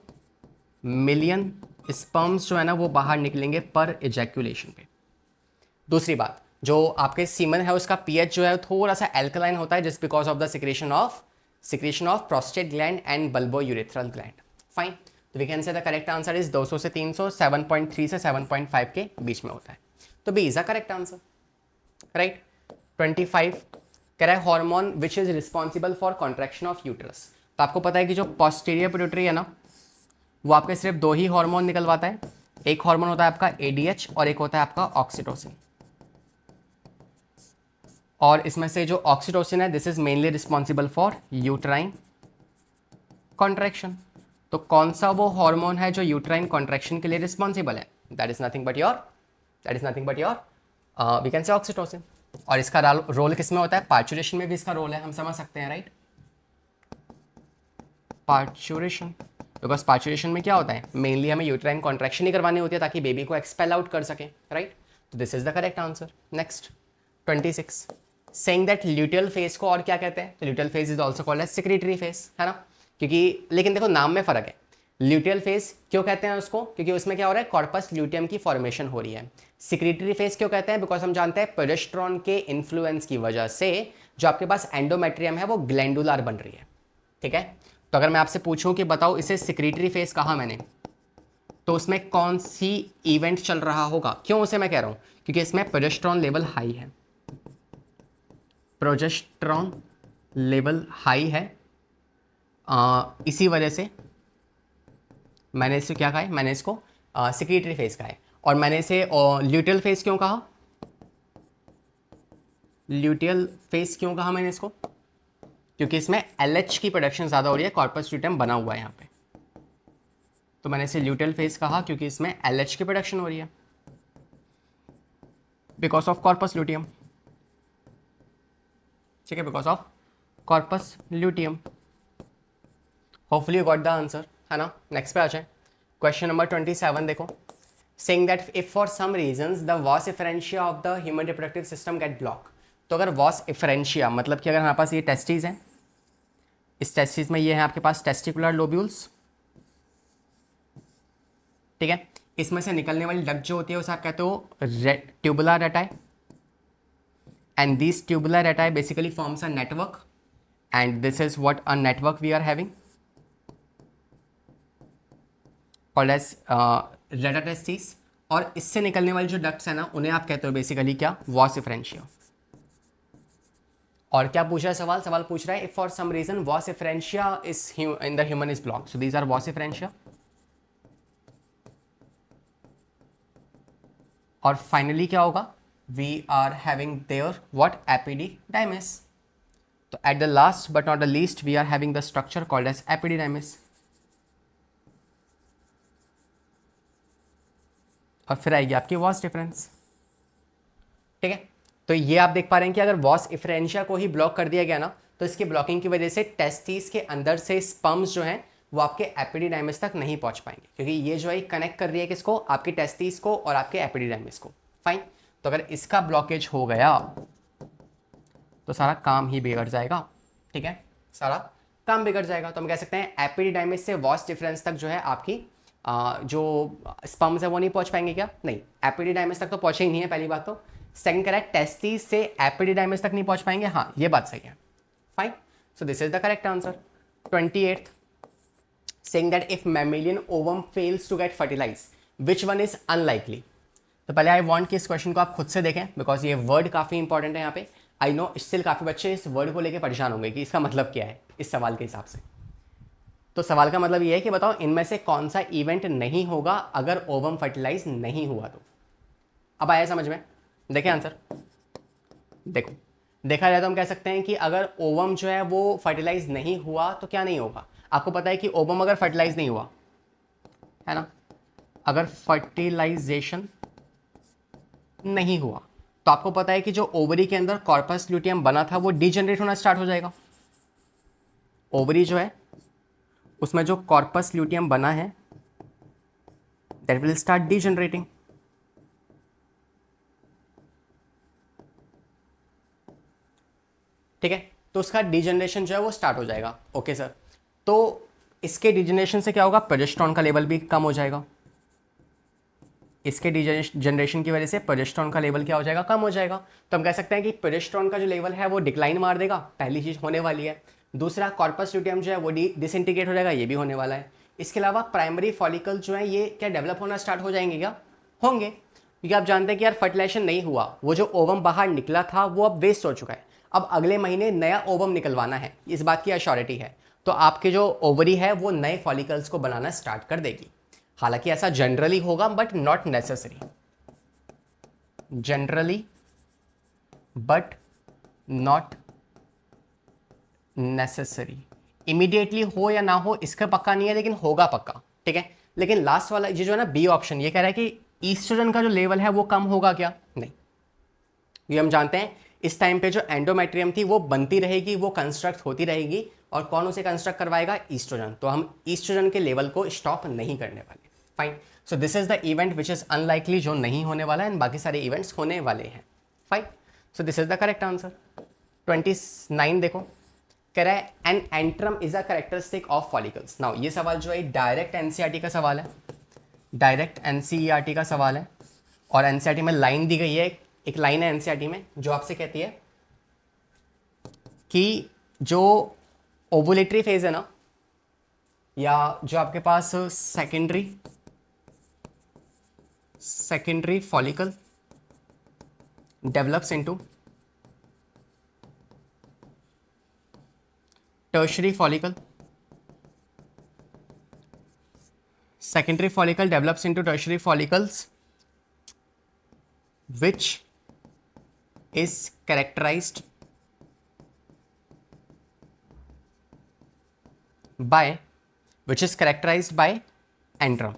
मिलियन स्पर्म्स जो है ना वो बाहर निकलेंगे पर इजैकुलेशन पे। दूसरी बात, जो आपके सीमन है उसका पीएच जो है थोड़ा सा एल्कलाइन होता है, just because of the secretion of prostate gland and bulbourethral gland. Fine, तो we can say the correct answer is 200 से 300, 7.3 से 7.5 के बीच में होता है, तो B is the correct answer, right. 25 कह रहा है hormone which is responsible for contraction of uterus. तो आपको पता है कि जो पोस्टीरियर पिट्यूटरी है ना, वो आपके सिर्फ 2 ही हार्मोन निकलवाता है, एक हार्मोन होता है आपका एडीएच और एक होता है आपका ऑक्सीटोसिन। और इसमें से जो ऑक्सीटोसिन है this is mainly responsible for uterine contraction. तो कौन सा वो हार्मोन है जो यूट्राइन कॉन्ट्रैक्शन के लिए रिस्पॉन्सिबल है, that is nothing but your we can say oxytocin. और इसका रोल किस में होता है, पार्चुरेशन में भी इसका रोल है, हम समझ सकते हैं, राइट। पार्चुरेशन, बिकॉज पार्चुरेशन में क्या होता है, मेनली हमें यूट्राइन कॉन्ट्रैक्शन ही करवानी होती है ताकि बेबी को एक्सपेल आउट कर सके, राइट। तो this is the correct answer. Next 26, saying that luteal phase को और क्या कहते हैं, तो luteal phase is also called as secretory phase, है ना, क्योंकि लेकिन देखो नाम में फर्क है। ल्यूटियल फेज क्यों कहते हैं उसको, क्योंकि उसमें क्या हो रहा है, कॉर्पस ल्यूटियम की फॉर्मेशन हो रही है। सिक्रीटरी फेज क्यों कहते हैं, बिकॉज हम जानते हैं प्रोजेस्टेरॉन के इन्फ्लुएंस की वजह से जो आपके पास एंडोमेट्रियम है वो ग्लैंडुलर बन रही है, ठीक है। तो अगर मैं आपसे पूछूं कि बताओ इसे सिक्रीटरी फेज कहा मैंने, तो उसमें कौन सी इवेंट चल रहा होगा, क्यों उसे मैं कह रहा हूं, क्योंकि इसमें प्रोजेस्टेरॉन लेवल हाई है, प्रोजेस्टेरॉन लेवल हाई है, इसी वजह से मैंने इसे क्या कहा है, मैंने इसको सिक्रीटरी फेज कहा है। और मैंने इसे ल्यूटियल फेज क्यों कहा, ल्यूटियल फेज क्यों कहा मैंने इसको, क्योंकि इसमें LH की प्रोडक्शन ज़्यादा हो रही है, कॉर्पस ल्यूटियम बना हुआ है यहाँ पे, तो मैंने इसे ल्यूटियल फेज कहा क्योंकि इसमें LH की प्रोडक्शन हो रही है बिकॉज ऑफ कॉर्पस ल्यूटियम, ठीक है, because of corpus luteum. Hopefully you got the answer, है ना। नेक्स्ट पे आ जाए, क्वेश्चन नंबर 27 देखो, saying that if for some reasons the vas efferentia of the human reproductive system get block. तो अगर वास इफरेंशिया मतलब कि अगर हमारे पास ये टेस्टिस हैं, इस टेस्टिस में ये है आपके पास टेस्टिकुलर लोब्यूल्स, ठीक है, इसमें से निकलने वाली डक्ट जो होती है उसे आप कहते हो tubular rete, and this tubular rete basically forms a network, and this is what a network we are having called as rete testis. और इससे निकलने वाली जो डक्ट्स है ना उन्हें आप कहते हो बेसिकली क्या, वास इफरेंशिया। और क्या पूछ रहा है सवाल पूछ रहा है if for some reason vas efferentia is in the human is blocked, so these are vas efferentia. और फाइनली क्या होगा, we are having there what, epididymis. तो at the last but not the least we are having the structure called as epididymis, और फिर आएगी आपकी was difference. ठीक है, तो ये आप देख पा रहे हैं कि अगर वॉस इफ्रेंशिया को ही ब्लॉक कर दिया गया ना, तो इसकी ब्लॉकिंग की वजह से टेस्टिस के अंदर से स्पर्म्स जो हैं वो आपके एपिडिडाइमिस तक नहीं पहुंच पाएंगे, क्योंकि ये जो है कनेक्ट कर रही है किसको, आपके टेस्टिस को और आपके एपिडिडाइमिस को। फाइन, तो अगर इसका ब्लॉकेज हो गया तो सारा काम ही बिगड़ जाएगा। ठीक है, सारा काम बिगड़ जाएगा। तो हम कह सकते हैं एपिडिडाइमिस से वॉस डिफरेंस तक जो है आपकी जो स्पर्म्स है वो नहीं पहुंच पाएंगे। क्या नहीं, एपिडिडाइमिस तक तो पहुंचे ही नहीं है, पहली बात तो। सेकंड करेक्ट, टेस्टिस से एपिडिडाइमिस तक नहीं पहुंच पाएंगे। हाँ, ये बात सही है। Fine, so this is the correct answer. 28th, saying that if mammalian ovum fails to get fertilized, which one is unlikely? तो पहले आई वांट कि इस क्वेश्चन को आप खुद से देखें, बिकॉज ये वर्ड काफी इंपॉर्टेंट है यहाँ पे। आई नो स्टिल काफी बच्चे इस वर्ड को लेके परेशान होंगे कि इसका मतलब क्या है इस सवाल के हिसाब से। तो सवाल का मतलब ये है कि बताओ इनमें से कौन सा इवेंट नहीं होगा अगर ओवम फर्टिलाइज नहीं हुआ तो। अब आया समझ में? देखें आंसर, देखो देखा जाए तो हम कह सकते हैं कि अगर ओवम जो है वो फर्टिलाइज नहीं हुआ तो क्या नहीं होगा। आपको पता है कि ओवम अगर फर्टिलाइज नहीं हुआ है ना, अगर फर्टिलाइजेशन नहीं हुआ तो आपको पता है कि जो ओवरी के अंदर कॉर्पस ल्यूटियम बना था वो डीजनरेट होना स्टार्ट हो जाएगा। ओवरी जो है उसमें जो कॉर्पस ल्यूटियम बना है दैट विल स्टार्ट डीजनरेटिंग। ठीक है, तो उसका डीजनरेशन जो है वो स्टार्ट हो जाएगा। ओके सर, तो इसके डीजनरेशन से क्या होगा, प्रोजेस्टेरॉन का लेवल भी कम हो जाएगा। इसके डीजनरेशन की वजह से प्रोजेस्टेरॉन का लेवल क्या हो जाएगा, कम हो जाएगा। तो हम कह सकते हैं कि प्रोजेस्टेरॉन का जो लेवल है वो डिक्लाइन मार देगा, पहली चीज होने वाली है। दूसरा, कॉर्पस ल्यूटियम जो है वो डिसइंटीग्रेट हो जाएगा, ये भी होने वाला है। इसके अलावा प्राइमरी फॉलिकल जो है ये क्या डेवलप होना स्टार्ट हो जाएंगे, क्या होंगे, क्योंकि आप जानते हैं कि यार फर्टिलाइजेशन नहीं हुआ, वो जो ओवम बाहर निकला था वो अब वेस्ट हो चुका है। अब अगले महीने नया ओवम निकलवाना है, इस बात की अश्योरिटी है। तो आपके जो ओवरी है वो नए फॉलिकल्स को बनाना स्टार्ट कर देगी। हालांकि ऐसा जनरली होगा but not necessary, generally but not necessary. Immediately हो या ना हो इसका पक्का नहीं है, लेकिन होगा पक्का। ठीक है, लेकिन लास्ट वाला ये जो है ना बी ऑप्शन, ये कह रहा है कि ईस्ट्रोजन का जो लेवल है वो कम होगा क्या, नहीं। ये हम जानते हैं इस टाइम पे जो एंडोमेट्रियम थी वो बनती रहेगी, वो कंस्ट्रक्ट होती रहेगी, और कौन उसे कंस्ट्रक्ट करवाएगा, ईस्ट्रोजन। तो हम ईस्ट्रोजन के लेवल को स्टॉप नहीं करने वाले। Fine, so this is the event which is unlikely, जो नहीं होने वाला है, एंड बाकी सारे इवेंट्स होने वाले हैं। Fine, so this is the correct answer. 29 देखो, कह रहा है an antrum is a characteristic of follicles. Now ये सवाल जो है डायरेक्ट एनसीईआरटी का सवाल है, डायरेक्ट एनसीईआरटी का सवाल है, और एनसीईआरटी में लाइन दी गई है, एक लाइन है एनसीईआरटी में जो आपसे कहती है कि जो ओवुलेटरी फेज है ना, या जो आपके पास secondary follicle develops into tertiary follicle, secondary follicle develops into tertiary follicles which is characterized by antrum.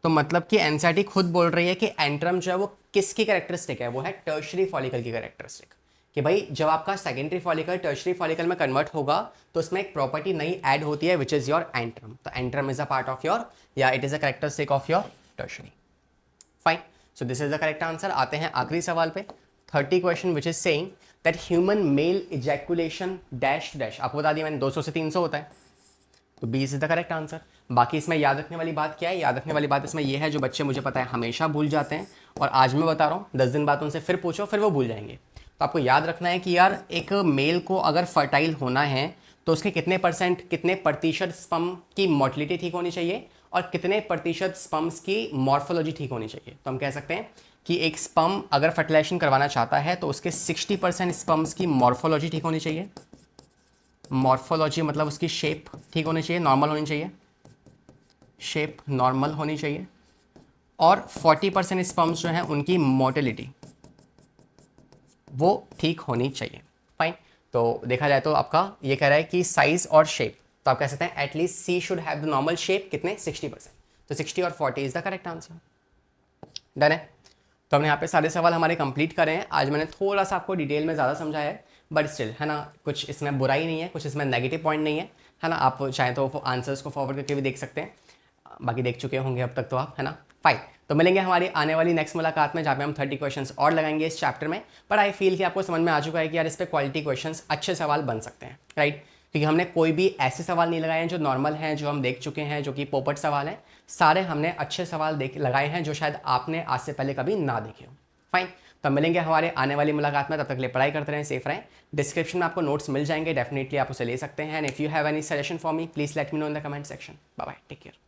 तो मतलब कि एनसीईआरटी खुद बोल रही है कि एंट्रम जो है वो किसकी कैरेक्टरिस्टिक है, वो है टर्शरी फॉलिकल की कैरेक्टरिस्टिक। कि भाई जब आपका सेकेंडरी फॉलिकल टर्शरी फॉलिकल में कन्वर्ट होगा तो उसमें एक प्रॉपर्टी नई ऐड होती है which is your antrum. So antrum is a part of your, या it is a characteristic of your tertiary. Fine, so this is the correct answer. आते हैं आखिरी सवाल पे, 30 question which is saying that human male ejaculation dash dash. आपको बता दिया मैंने 200 से 300 होता है, तो 20 इज द करेक्ट आंसर। बाकी इसमें याद रखने वाली बात क्या है, याद रखने वाली बात इसमें यह है, जो बच्चे मुझे पता है हमेशा भूल जाते हैं, और आज मैं बता रहा हूँ 10 दिन बाद उनसे फिर पूछो फिर वो भूल जाएंगे। तो आपको याद रखना है कि यार एक मेल को अगर फर्टाइल होना है तो उसके कितने प्रतिशत स्पर्म की मोटिलिटी ठीक होनी चाहिए, और कितने प्रतिशत स्पर्म्स की मॉर्फोलॉजी ठीक होनी चाहिए। तो हम कह सकते हैं कि एक स्पर्म अगर फर्टिलाइजेशन करवाना चाहता है तो उसके 60% स्पर्म्स की मॉर्फोलॉजी ठीक होनी चाहिए। मॉर्फोलॉजी मतलब उसकी शेप ठीक होनी चाहिए, नॉर्मल होनी चाहिए, शेप नॉर्मल होनी चाहिए, और 40% स्पर्म्स जो हैं उनकी मोटिलिटी वो ठीक होनी चाहिए। फाइन, तो देखा जाए तो आपका ये कह रहा है कि साइज और शेप, तो आप कह सकते हैं at least C should have the normal shape कितने 60%, तो 60 और 40 is the correct answer. Done है। तो हमने यहाँ पे सारे सवाल हमारे कंप्लीट करे हैं। आज मैंने थोड़ा सा आपको डिटेल में ज़्यादा समझाया है, बट स्टिल है ना, कुछ इसमें बुराई नहीं है, कुछ इसमें नेगेटिव पॉइंट नहीं है ना। आप चाहें तो आंसर्स को फॉरवर्ड करके भी देख सकते हैं, बाकी देख चुके होंगे अब तक तो आप, है ना। फाइन, तो मिलेंगे हमारी आने वाली नेक्स्ट मुलाकात में, जहाँ पे हम 30 क्वेश्चंस और लगाएंगे इस चैप्टर में। पर आई फील कि आपको समझ में आ चुका है कि यार इस पे क्वालिटी क्वेश्चंस अच्छे सवाल बन सकते हैं, राइट। क्योंकि हमने कोई भी ऐसे सवाल नहीं लगाए हैं जो नॉर्मल हैं, जो हम देख चुके हैं, जो कि पोपट सवाल हैं। सारे हमने अच्छे सवाल लगाए हैं जो शायद आपने आज से पहले कभी ना देखे हो। फाइन, तो मिलेंगे हमारे आने वाली मुलाकात में। तब तक के लिए पढ़ाई करते रहें, सेफ रहें। डिस्क्रिप्शन में आपको नोट्स मिल जाएंगे, डेफिनेटली आप उसे ले सकते हैं। And if you have any suggestion for me, please let me know in the comment section. Bye bye, take care.